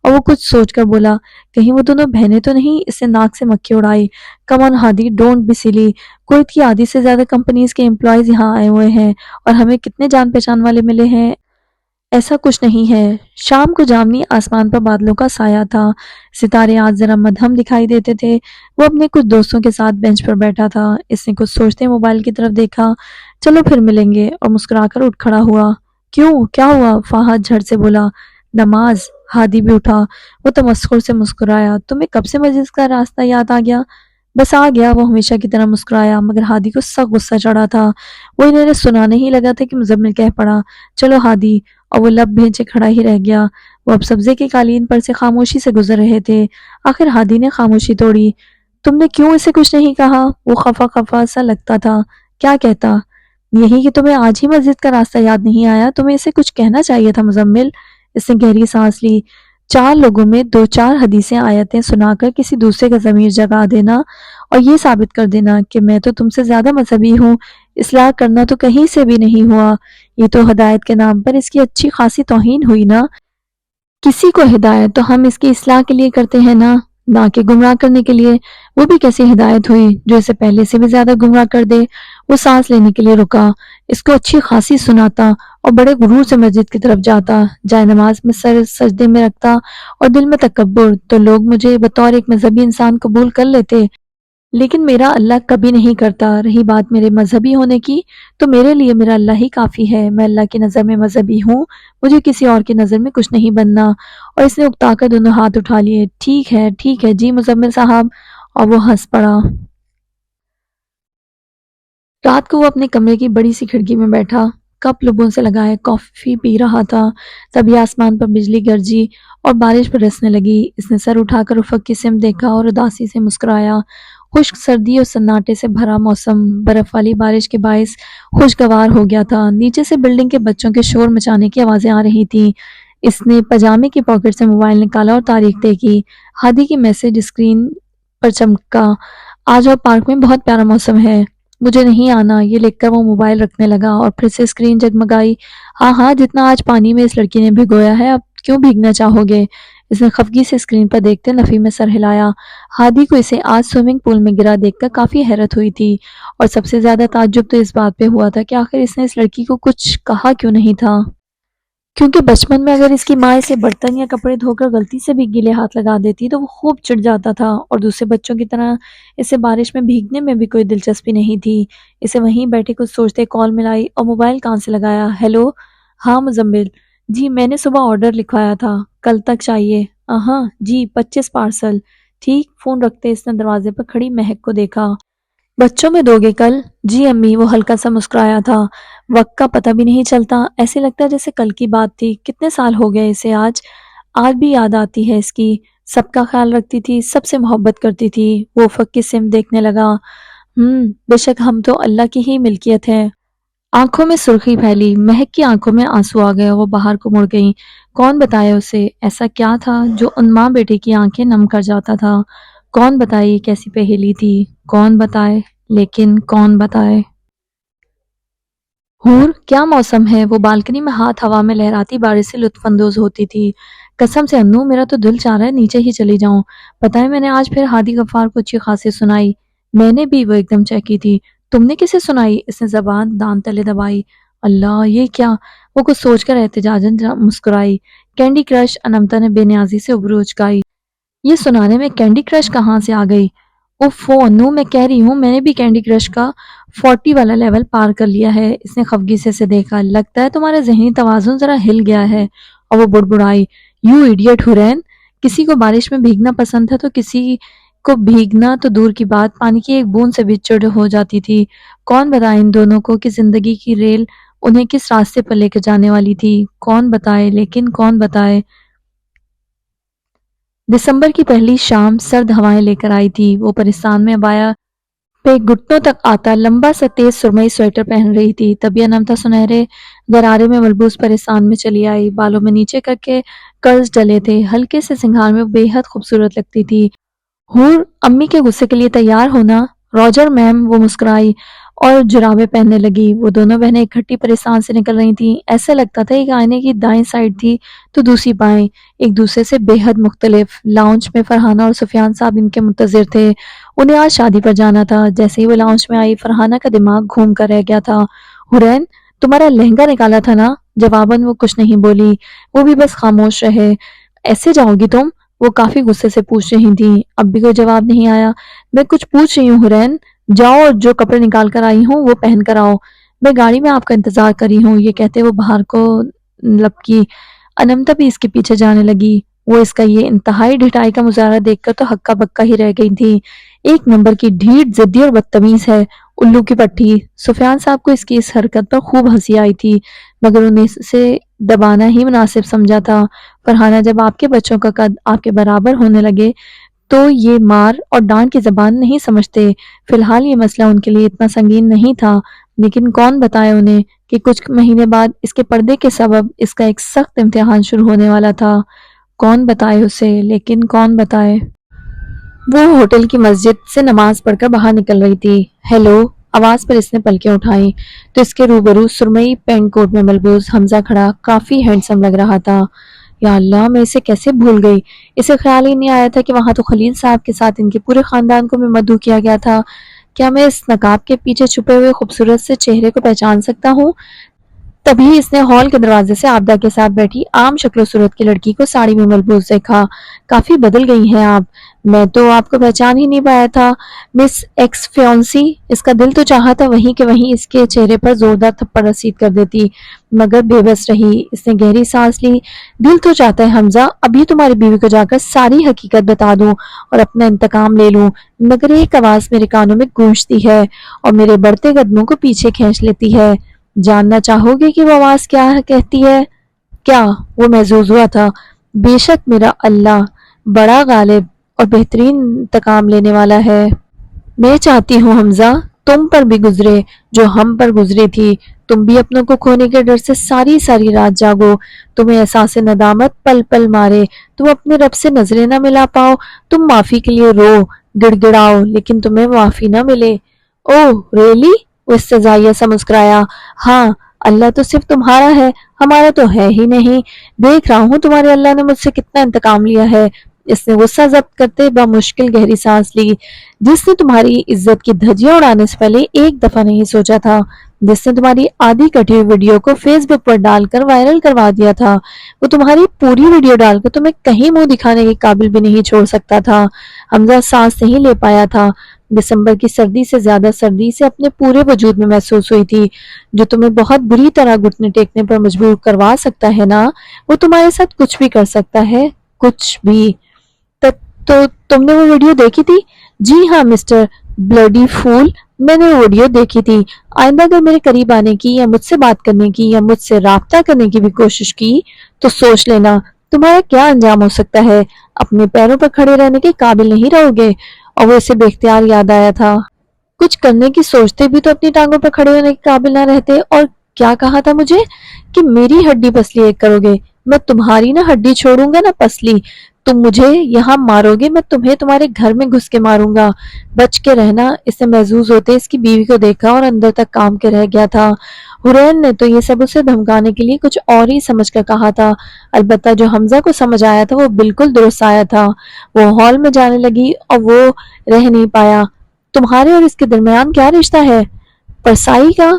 Speaker 1: اور وہ کچھ سوچ کر بولا، کہیں وہ دونوں بہنیں تو نہیں؟ اس نے ناک سے مکھی اڑائی۔ کم آن ہادی، ڈونٹ بی سلی۔ کویت کی آدھی سے زیادہ کمپنیز کے امپلائیز یہاں آئے ہوئے ہیں اور ہمیں کتنے جان پہچان والے ملے ہیں۔ ایسا کچھ نہیں ہے۔ شام کو جامنی آسمان پر بادلوں کا سایہ تھا۔ ستارے آج ذرا مدھم دکھائی دیتے تھے۔ وہ اپنے کچھ دوستوں کے ساتھ بینچ پر بیٹھا تھا۔ اس نے کچھ سوچتے موبائل کی طرف دیکھا۔ چلو پھر ملیں گے، اور مسکرا کر اٹھ کھڑا ہوا۔ کیوں؟ کیا ہوا؟ فہد جھٹ سے بولا۔ نماز۔ ہادی بھی اٹھا۔ وہ تمسخر سے مسکرایا۔ تمہیں کب سے مسجد کا راستہ یاد آ گیا؟ بس آ گیا۔ وہ ہمیشہ کی طرح مسکرایا، مگر ہادی کو سخت غصہ چڑھا تھا۔ وہ انہیں سنانے ہی لگا تھا کہ مزمل کہہ پڑا، چلو ہادی، اور وہ لب بھینچے کھڑا ہی رہ گیا۔ وہ اب سبزے کے قالین پر سے خاموشی سے گزر رہے تھے۔ آخر ہادی نے خاموشی توڑی۔ تم نے کیوں اسے کچھ نہیں کہا؟ وہ خفا خفا سا لگتا تھا۔ کیا کہتا؟ یہی کہ تمہیں آج ہی مسجد کا راستہ یاد نہیں آیا۔ تمہیں اسے کچھ کہنا چاہیے تھا مزمل۔ اس نے گہری سانس لی۔ 4 لوگوں میں 2-4 حدیثیں آیتیں سنا کر کسی دوسرے کا ضمیر جگا دینا اور یہ ثابت کر دینا کہ میں تو تم سے زیادہ مذہبی ہوں، اصلاح کرنا تو کہیں سے بھی نہیں ہوا۔ یہ تو ہدایت کے نام پر اس کی اچھی خاصی توہین ہوئی نا۔ کسی کو ہدایت تو ہم اس کی اصلاح کے لیے کرتے ہیں نا کہ گمراہ کرنے کے لیے۔ وہ بھی کیسی ہدایت ہوئی جو اسے پہلے سے بھی زیادہ گمراہ کر دے۔ وہ سانس لینے کے لیے رکا۔ اس کو اچھی خاصی سناتا اور بڑے غرور سے مسجد کی طرف جاتا، جائے نماز میں سر سجدے میں رکھتا اور دل میں تکبر، تو لوگ مجھے بطور ایک مذہبی انسان قبول کر لیتے۔ لیکن میرا اللہ کبھی نہیں کرتا۔ رہی بات میرے مذہبی ہونے کی، تو میرے لیے میرا اللہ ہی کافی ہے۔ میں اللہ کی نظر میں مذہبی ہوں، مجھے کسی اور کی نظر میں کچھ نہیں بننا۔ اور اس نے اکتا کر دونوں ہاتھ اٹھا لیے۔ ٹھیک ہے جی مزمل صاحب۔ اور وہ ہنس پڑا۔ رات کو وہ اپنے کمرے کی بڑی سی کھڑکی میں بیٹھا، کپ لبوں سے لگائے کافی پی رہا تھا۔ تبھی آسمان پر بجلی گرجی اور بارش برسنے لگی۔ اس نے سر اٹھا کر افق کی سمت دیکھا اور اداسی سے مسکرایا۔ خشک سردی اور سناٹے سے بھرا موسم برف والی بارش کے باعث خوشگوار ہو گیا تھا۔ نیچے سے بلڈنگ کے بچوں کے شور مچانے کی آوازیں آ رہی تھیں۔ اس نے پاجامے کی پاکٹ سے موبائل نکالا اور تاریخ دیکھی۔ ہادی کی میسج اسکرین پر چمکا۔ آج اور پارک میں بہت پیارا موسم ہے، مجھے نہیں آنا۔ یہ لکھ کر وہ موبائل رکھنے لگا اور پھر سے اسکرین جگمگائی۔ ہاں جتنا آج پانی میں اس لڑکی نے بھگویا ہے، اب کیوں بھیگنا چاہو گے؟ اس نے خفگی سے اسکرین پر دیکھتے نفی میں سر ہلایا۔ ہادی کو اسے آج سوئمنگ پول میں گرا دیکھ کر کافی حیرت ہوئی تھی، اور سب سے زیادہ تعجب تو اس بات پہ ہوا تھا کہ آخر اس نے اس لڑکی کو کچھ کہا کیوں نہیں تھا۔ کیونکہ بچپن میں اگر اس کی ماں اسے برتن یا کپڑے دھو کر غلطی سے بھی گیلے ہاتھ لگا دیتی تو وہ خوب چڑ جاتا تھا، اور دوسرے بچوں کی طرح اسے بارش میں بھیگنے میں بھی کوئی دلچسپی نہیں تھی۔ اسے وہیں بیٹھے کچھ سوچتے کال ملائی اور موبائل کان سے لگایا۔ ہیلو، ہاں مزمل جی، میں نے صبح آرڈر لکھوایا تھا، کل تک چاہیے۔ ہاں جی، 25 پارسل۔ ٹھیک۔ فون رکھتے اس نے دروازے پر کھڑی مہک کو دیکھا۔ بچوں میں دو گے کل؟ جی امی۔ وہ ہلکا سا مسکرایا تھا۔ وقت کا پتہ بھی نہیں چلتا، ایسے لگتا ہے جیسے کل کی بات تھی۔ کتنے سال ہو گئے اسے آج بھی یاد آتی ہے اس کی۔ سب کا خیال رکھتی تھی، سب سے محبت کرتی تھی۔ وہ افق کی سمت دیکھنے لگا۔ بے شک ہم تو اللہ کی ہی ملکیت ہے۔ آنکھوں میں سرخی پھیلی، مہک کی آنکھوں میں آنسو آ گئے، وہ باہر کو مڑ گئیں۔ کون بتائے اسے ایسا کیا تھا جو ان ماں بیٹے کی آنکھیں نم کر جاتا تھا؟ کون بتائے یہ کیسی پہیلی تھی؟ کون بتائے؟ لیکن کون بتائے؟ حور کیا موسم ہے! وہ بالکنی میں ہاتھ ہوا میں لہراتی بارش سے لطف اندوز ہوتی تھی۔ قسم سے انو میرا تو دل چاہ رہا ہے نیچے ہی چلی جاؤں۔ پتہ ہے میں نے آج پھر ہادی غفار کو اچھی خاصی سنائی۔ میں نے بھی، وہ ایک دم چہکی تھی۔ تم نے کسے سنائی؟ اس نے زبان دان تلے دبائی۔ اللہ یہ کیا؟ وہ کچھ سوچ کر احتجاجاً مسکرائی۔ کینڈی کرش، انمتا نے بے نیازی سے ابرو اچکائی۔ یہ سنانے میں کینڈی کرش کہاں سے آ گئی؟ اوفو انو میں کہہ رہی ہوں میں نے بھی کینڈی کرش کا 40 والا لیول پار کر لیا ہے۔ اس نے خفگی سے دیکھا۔ لگتا ہے تمہارا ذہنی توازن ذرا ہل گیا ہے۔ اور وہ بڑبڑائی، یو ایڈیٹ حرین! کسی کو بارش میں بھیگنا پسند ہے تو کسی کو بھیگنا تو دور کی بات پانی کی ایک بوند سے بھی چڑ ہو جاتی تھی۔ کون بتائے ان دونوں کو کہ زندگی کی ریل انہیں کس راستے پر لے کر جانے والی تھی؟ کون بتائے؟ لیکن کون بتائے؟ دسمبر کی پہلی شام سرد ہوائیں لے کر آئی تھی۔ وہ پرستان میں عبایا پہ گھٹنوں تک آتا لمبا سا تیز سرمئی سویٹر پہن رہی تھی۔ تبھی انمتا سنہرے غرارے میں ملبوس پرستان میں چلی آئی۔ بالوں میں نیچے کر کے کرلز ڈلے تھے۔ ہلکے سے سنگھار میں وہ بے حد خوبصورت لگتی تھی۔ حور امی کے غصے کے لیے تیار ہونا؟ روجر میم، وہ مسکرائی اور جرابیں پہننے لگی۔ وہ دونوں بہنیں اکٹھی پرستان سے نکل رہی تھیں۔ ایسا لگتا تھا ایک آئینے کی دائیں سائڈ تھی تو دوسری بائیں، ایک دوسرے سے بے حد مختلف۔ لاؤنج میں فرحانہ اور سفیان صاحب ان کے منتظر تھے۔ انہیں آج شادی پر جانا تھا۔ جیسے ہی وہ لاؤنج میں آئی فرحانہ کا دماغ گھوم کر رہ گیا تھا۔ حرین تمہارا لہنگا نکالا تھا نا؟ جواباً وہ کچھ نہیں بولی۔ وہ بھی بس خاموش رہے۔ ایسے جاؤ گی تم؟ وہ کافی غصے سے پوچھ رہی تھیں۔ اب بھی کوئی جواب نہیں آیا۔ میں کچھ پوچھ رہی ہوں حرین، جاؤ اور جو کپڑے نکال کر آئی ہوں وہ پہن کر آؤ۔ میں گاڑی میں آپ کا انتظار کر رہی ہوں۔ یہ کہتے وہ باہر کو لپکی۔ انمتا بھی اس کے پیچھے جانے لگی۔ وہ اس کا یہ انتہائی ڈھٹائی کا مظاہرہ دیکھ کر تو ہکا بکا ہی رہ گئی تھی۔ ایک نمبر کی ڈھیٹ، ضدی اور بدتمیز ہے، الو کی پٹھی۔ سفیان صاحب کو اس کی اس حرکت پر خوب ہنسی آئی تھی، مگر انہیں اسے دبانا ہی مناسب سمجھا تھا۔ فرحانہ جب آپ کے بچوں کا قد آپ کے برابر ہونے لگے تو یہ مار اور ڈانٹ کی زبان نہیں سمجھتے۔ فی الحال یہ مسئلہ ان کے لیے اتنا سنگین نہیں تھا، لیکن کون بتائے انہیں کہ کچھ مہینے بعد اس کے پردے کے سبب اس کا ایک سخت امتحان شروع ہونے والا تھا۔ کون بتائے اسے؟ لیکن کون بتائے؟ وہ ہوٹل کی مسجد سے نماز پڑھ کر باہر نکل رہی تھی۔ ہیلو! آواز پر اس نے پلکیں اٹھائیں تو اس کے روبرو سرمئی پینٹ کوٹ میں ملبوس حمزہ کھڑا کافی ہینڈسم لگ رہا تھا۔ یا اللہ، میں اسے کیسے بھول گئی! اسے خیال ہی نہیں آیا تھا کہ وہاں تو خلیل صاحب کے ساتھ ان کے پورے خاندان کو بھی مدعو کیا گیا تھا۔ کیا میں اس نقاب کے پیچھے چھپے ہوئے خوبصورت سے چہرے کو پہچان سکتا ہوں؟ تبھی اس نے ہال کے دروازے سے آبدہ کے ساتھ بیٹھی عام شکل و صورت کی لڑکی کو ساڑی میں ملبوس دیکھا۔ کافی بدل گئی ہیں آپ، میں تو آپ کو پہچان ہی نہیں پایا تھا، مس ایکس فیونسی۔ اس کا دل تو چاہا تھا وہیں کہ وہیں اس کے چہرے پر زوردار تھپڑ رسید کر دیتی، مگر بے بس رہی۔ اس نے گہری سانس لی۔ دل تو چاہتا ہے حمزہ ابھی تمہاری بیوی کو جا کر ساری حقیقت بتا دوں اور اپنا انتقام لے لوں، مگر ایک آواز میرے کانوں میں گونجتی ہے اور میرے بڑھتے قدموں کو پیچھے کھینچ لیتی ہے۔ جاننا چاہو گے کہ وہ آواز کیا کہتی ہے؟ کیا؟ وہ محظوظ ہوا تھا۔ بے شک میرا اللہ بڑا غالب اور بہترین انتقام لینے والا ہے۔ میں چاہتی ہوں حمزہ تم پر بھی گزرے جو ہم پر گزری تھی، تم بھی اپنوں کو کھونے کے ڈر سے ساری ساری رات جاگو، تمہیں احساس ندامت پل پل مارے، تم اپنے رب سے نظریں نہ ملا پاؤ، تم معافی کے لیے رو گڑ گڑاؤ لیکن تمہیں معافی نہ ملے۔ اوہ ریلی؟ وہ استہزائیہ سا مسکرایا۔ ہاں، اللہ تو صرف تمہارا ہے، ہمارا تو ہے ہی نہیں۔ دیکھ رہا ہوں تمہارے اللہ نے مجھ سے کتنا انتقام لیا ہے۔ اس نے غصہ ضبط کرتے بمشکل گہری سانس لی۔ جس نے تمہاری عزت کی دھجیاں اڑانے سے پہلے ایک دفعہ نہیں سوچا تھا، جس نے تمہاری آدھی کٹی ہوئی ویڈیو کو فیس بک پر ڈال کر وائرل کروا دیا تھا، وہ تمہاری پوری ویڈیو ڈال کر تمہیں کہیں منہ دکھانے کے قابل بھی نہیں چھوڑ سکتا تھا۔ حمزہ سانس نہیں لے پایا تھا۔ دسمبر کی سردی سے زیادہ سردی سے اپنے پورے وجود میں محسوس ہوئی تھی۔ جو تمہیں بہت بری طرح گھٹنے ٹیکنے پر مجبور کروا سکتا ہے نا، وہ تمہارے ساتھ کچھ بھی کر سکتا ہے، کچھ بھی۔ تو تم نے وہ ویڈیو دیکھی تھی؟ جی ہاں مسٹر بلڈی فول، میں نے وہ ویڈیو دیکھی تھی۔ آئندہ اگر میرے قریب آنے کی یا مجھ سے بات کرنے کی یا مجھ سے رابطہ کرنے کی بھی کوشش کی تو سوچ لینا تمہارا کیا انجام ہو سکتا ہے۔ اپنے پیروں پر کھڑے رہنے کے قابل نہیں رہو گے۔ اور وہ اسے بے اختیار یاد آیا تھا، کچھ کرنے کی سوچتے بھی تو اپنی ٹانگوں پر کھڑے ہونے کے قابل نہ رہتے۔ اور کیا کہا تھا مجھے کہ میری ہڈی پسلی ایک کرو گے؟ میں تمہاری نہ ہڈی چھوڑوں گا نہ پسلی. تم مجھے یہاں مارو گے، میں تمہیں تمہارے گھر میں گھس کے ماروں گا. بچ کے رہنا. اس نے محظوظ ہوتے اس کی بیوی کو دیکھا اور اندر تک کام کے رہ گیا تھا. حرین نے تو یہ سب اسے دھمکانے کے لیے کچھ اور ہی سمجھ کر کہا تھا، البتہ جو حمزہ کو سمجھ آیا تھا وہ بالکل درست آیا تھا. وہ ہال میں جانے لگی اور وہ رہ نہیں پایا. تمہارے اور اس کے درمیان کیا رشتہ ہے؟ پرسائی کا.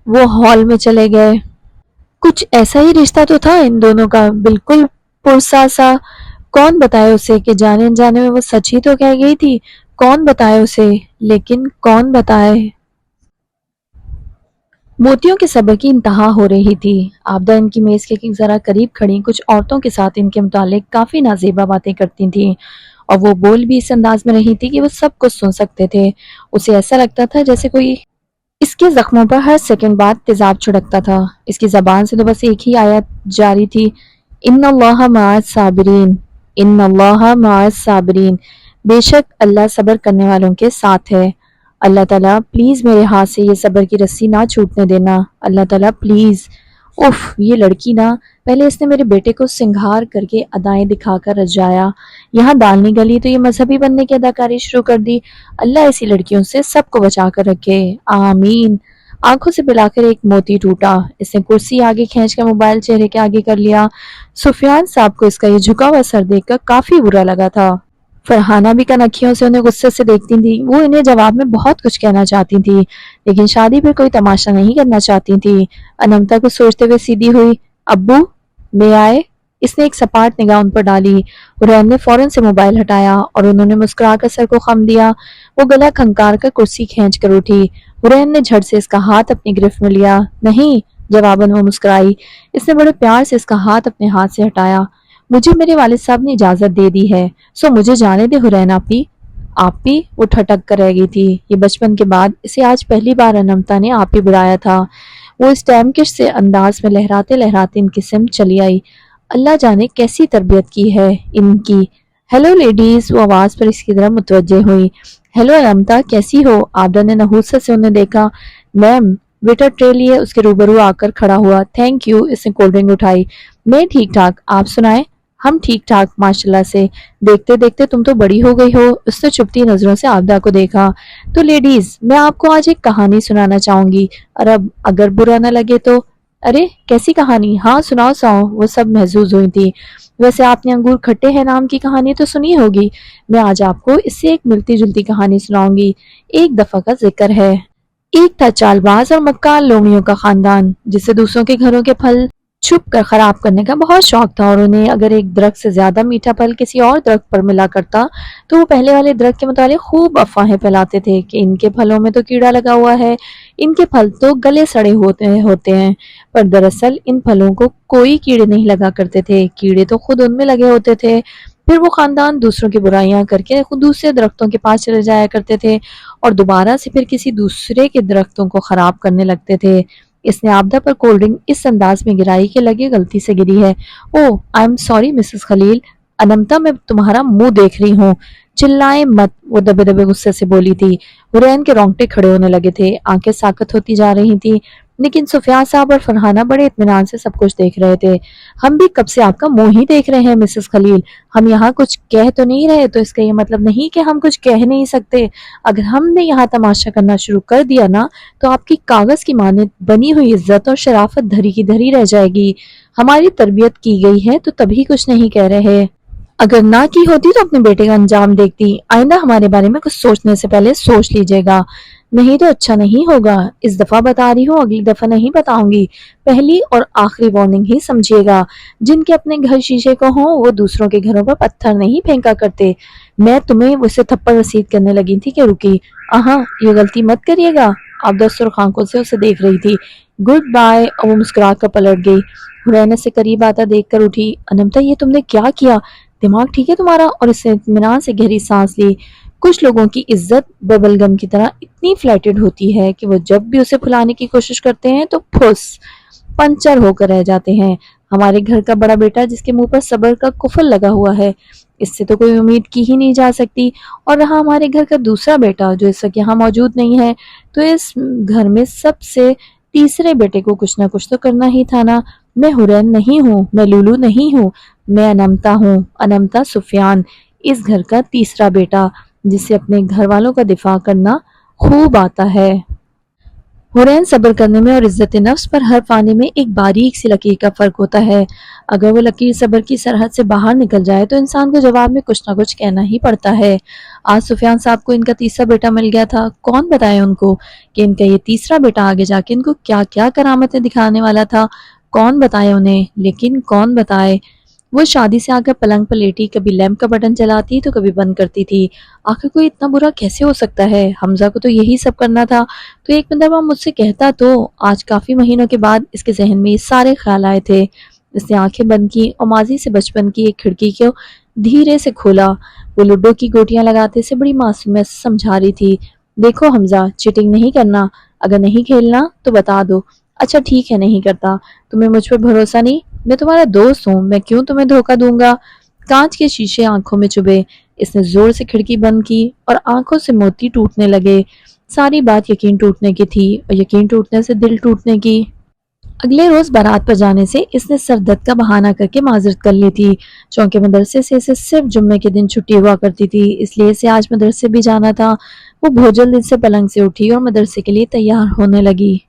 Speaker 1: وہ ہال میں چلے گئے. کچھ ایسا ہی رشتہ تو تھا ان دونوں کا، بالکل پرسا سا. کون بتائے اسے کہ جانے انجانے میں وہ سچ ہی تو کہہ گئی تھی؟ کون بتائے اسے؟ لیکن کون بتائے؟ موتیوں کے صبر کی انتہا ہو رہی تھی. آبدہ ان کی میز کے ذرا قریب کھڑی کچھ عورتوں کے ساتھ ان کے متعلق کافی نازیبا باتیں کرتی تھیں، اور وہ بول بھی اس انداز میں رہی تھی کہ وہ سب کچھ سن سکتے تھے. اسے ایسا لگتا تھا جیسے کوئی اس کے زخموں پر ہر سیکنڈ بعد تیزاب چھڑکتا تھا. اس کی زبان سے تو بس ایک ہی آیت جاری تھی، ان اللہ مع الصابرین، ان اللہ مع الصابرین. بے شک اللہ صبر کرنے والوں کے ساتھ ہے. اللہ تعالیٰ پلیز میرے ہاتھ سے یہ صبر کی رسی نہ چھوٹنے دینا. اللہ تعالیٰ پلیز. اف یہ لڑکی نا. پہلے اس نے میرے بیٹے کو سنگھار کر کے ادائیں دکھا کر رجایا، یہاں دالنی گلی تو یہ مذہبی بننے کی اداکاری شروع کر دی. اللہ ایسی لڑکیوں سے سب کو بچا کر رکھے، آمین. آنکھوں سے پلا کر ایک موتی ٹوٹا. اس نے کرسی آگے کھینچ کر موبائل چہرے کے آگے کر لیا. سفیان صاحب کو اس کا یہ جھکا ہوا سر دیکھ کر کافی برا لگا تھا. فرحانہ بھی کنکھیوں سے انہیں غصے سے دیکھتی تھی. وہ انہیں جواب میں بہت کچھ کہنا چاہتی تھی، لیکن شادی پہ کوئی تماشا نہیں کرنا چاہتی تھی. انمتا کو سوچتے ہوئے سیدھی ہوئی. ابو لے آئے؟ اس نے ایک سپاٹ نگاہ ان پر ڈالی. حرین نے فوراً سے موبائل ہٹایا اور انہوں نے مسکرا کر سر کو خم دیا. وہ گلا کھنکار کر کرسی کھینچ کر اٹھی. حرین نے جھٹ سے اس کا ہاتھ اپنی گرفت میں لیا. نہیں. جواباً وہ مسکرائی. اس نے بڑے پیار سے اس کا ہاتھ اپنے ہاتھ سے ہٹایا. مجھے میرے والد صاحب نے اجازت دے دی ہے، سو مجھے جانے دے حرین آپی. آپی؟ وہ ٹھٹک کر رہ گئی تھی. یہ بچپن کے بعد اسے آج پہلی بار انمتا نے آپی بلایا تھا. وہ اس ٹیمکش سے انداز میں لہراتے لہراتے ان کی سمت چلی آئی. اللہ جانے کیسی تربیت کی ہے ان کی. Hello ladies. وہ آواز پر اس کی طرف متوجہ ہوئی. ہیلو انمتا، کیسی ہو؟ آبدہ نے نحوست سے انہیں دیکھا. میم. ویٹر ٹرے لیے اس کے روبرو آ کر کھڑا ہوا. Thank you. اس نے کولڈ ڈرنک اٹھائی. میں ٹھیک ٹھاک، آپ سنائیں؟ ہم ٹھیک ٹھاک ماشاءاللہ سے. دیکھتے دیکھتے تم تو بڑی ہو گئی ہو. اس نے چپتی نظروں سے آبدہ کو دیکھا. تو لیڈیز، میں آپ کو آج ایک کہانی سنانا چاہوں گی، اور اب اگر برا نہ لگے تو. ارے کیسی کہانی؟ ہاں سناؤ ساؤ. وہ سب محظوظ ہوئی تھی. ویسے آپ نے انگور کھٹے ہیں نام کی کہانی تو سنی ہوگی. میں آج آپ کو اس سے ایک ملتی جلتی کہانی سناؤں گی. ایک دفعہ کا ذکر ہے. ایک تھا چال باز اور مکار لومڑیوں کا خاندان، جسے دوسروں کے گھروں کے پھل چھپ کر خراب کرنے کا بہت شوق تھا، اور انہیں اگر ایک درخت سے زیادہ میٹھا پھل کسی اور درخت پر ملا کرتا تو وہ پہلے والے درخت کے متعلق خوب افواہیں پھیلاتے تھے کہ ان کے پھلوں میں تو کیڑا لگا ہوا ہے، ان کے پھل تو گلے سڑے ہوتے ہیں. پر دراصل ان پھلوں کو کوئی کیڑے نہیں لگا کرتے تھے، کیڑے تو خود ان میں لگے ہوتے تھے. پھر وہ خاندان دوسروں کی برائیاں کر کے خود دوسرے درختوں کے پاس چلے جایا کرتے تھے اور دوبارہ سے پھر کسی دوسرے کے درختوں کو خراب کرنے لگتے تھے. اس نے آبدہ پر کولڈ ڈرنک اس انداز میں گرائی کہ لگے غلطی سے گری ہے. او آئی ایم سوری مسز خلیل. انمتا میں تمہارا منہ دیکھ رہی ہوں. چلائیں مت. وہ دبے دبے غصے سے بولی تھی. حرین کے رونگٹے کھڑے ہونے لگے تھے، آنکھیں ساکت ہوتی جا رہی تھی، لیکن سفیان صاحب اور فرحانہ بڑے اطمینان سے سب کچھ دیکھ رہے تھے. ہم بھی کب سے آپ کا منہ ہی دیکھ رہے ہیں مسز خلیل. ہم یہاں کچھ کہہ تو نہیں رہے، تو اس کا یہ مطلب نہیں کہ ہم کچھ کہہ نہیں سکتے. اگر ہم نے یہاں تماشا کرنا شروع کر دیا نا تو آپ کی کاغذ کی مانند بنی ہوئی عزت اور شرافت دھری کی دھری رہ جائے گی. ہماری تربیت کی گئی ہے تو تبھی کچھ نہیں کہہ رہے. اگر نہ کی ہوتی تو اپنے بیٹے کا انجام دیکھتی. آئندہ ہمارے بارے میں کچھ سوچنے سے پہلے سوچ لیجیے گا، نہیں تو اچھا نہیں ہوگا. اس دفعہ بتا رہی ہوں، اگلی دفعہ نہیں بتاؤں گی. پہلی اور آخری وارننگ ہی سمجھیے گا. جن کے اپنے گھر شیشے کو ہوں وہ دوسروں کے گھروں پر پتھر نہیں پھینکا کرتے. میں تمہیں اسے تھپڑ رسید کرنے لگی تھی کہ رکی. آہاں یہ غلطی مت کریے گا. آپ 10 سرخ آنکھوں سے اسے دیکھ رہی تھی. Good bye. اور وہ مسکرا کر پلٹ گئی. حرین سے قریب آتا دیکھ کر اٹھی. انمتا یہ تم نے کیا کیا؟ دماغ ٹھیک ہے تمہارا؟ اور اس نے اطمینان سے گہری سانس لی. کچھ لوگوں کی عزت ببل گم کی طرح اتنی فلیٹڈ ہوتی ہے کہ وہ جب بھی اسے پھلانے کی کوشش کرتے ہیں تو پھس پنچر ہو کر رہ جاتے ہیں. ہمارے گھر کا بڑا بیٹا جس کے منہ پر صبر کا کفل لگا ہوا ہے، اس سے تو کوئی امید کی ہی نہیں جا سکتی. اور رہا ہمارے گھر کا دوسرا بیٹا جو اس وقت یہاں موجود نہیں ہے، تو اس گھر میں سب سے تیسرے بیٹے کو کچھ نہ کچھ تو کرنا ہی تھا نا. میں حرین نہیں ہوں، میں لولو نہیں ہوں، میں انمتا ہوں، انمتا سفیان، اس گھر کا تیسرا بیٹا جسے اپنے گھر والوں کا دفاع کرنا خوب آتا ہے۔ حرین صبر کرنے میں اور عزت نفس پر ہر پانے میں ایک باریک سی لکیر کا فرق ہوتا ہے۔ اگر وہ لکیر صبر کی سرحد سے باہر نکل جائے تو انسان کو جواب میں کچھ نہ کچھ کہنا ہی پڑتا ہے۔ آج سفیان صاحب کو ان کا تیسرا بیٹا مل گیا تھا، کون بتائے ان کو کہ ان کا یہ تیسرا بیٹا آگے جا کے ان کو کیا کیا کرامتیں دکھانے والا تھا، کون بتائے انہیں، لیکن کون بتائے۔ وہ شادی سے آ کر پلنگ پر لیٹی کبھی لیمپ کا بٹن چلاتی تو کبھی بند کرتی تھی۔ آخر کوئی اتنا برا کیسے ہو سکتا ہے؟ حمزہ کو تو یہی سب کرنا تھا تو ایک مرتبہ مجھ سے کہتا تو۔ آج کافی مہینوں کے بعد اس کے ذہن میں یہ سارے خیال آئے تھے۔ اس نے آنکھیں بند کی اور ماضی سے بچپن کی ایک کھڑکی کو دھیرے سے کھولا۔ وہ لڈو کی گوٹیاں لگاتے سے بڑی معصومیت سے سمجھا رہی تھی، دیکھو حمزہ، چیٹنگ نہیں کرنا، اگر نہیں کھیلنا تو بتا دو۔ اچھا ٹھیک ہے، نہیں کرتا۔ تمہیں مجھ پر بھروسہ نہیں؟ میں تمہارا دوست ہوں، میں کیوں تمہیں دھوکہ دوں گا؟ کانچ کے شیشے آنکھوں میں چبھے، اس نے زور سے کھڑکی بند کی اور آنکھوں سے موتی ٹوٹنے لگے۔ ساری بات یقین ٹوٹنے کی تھی اور یقین ٹوٹنے سے دل ٹوٹنے کی۔ اگلے روز بارات پر جانے سے اس نے سر درد کا بہانہ کر کے معذرت کر لی تھی، چونکہ مدرسے سے اسے صرف جمعے کے دن چھٹی ہوا کرتی تھی، اس لیے اسے آج مدرسے بھی جانا تھا۔ وہ بہت جلد سے پلنگ سے اٹھی اور مدرسے کے لیے تیار ہونے لگی۔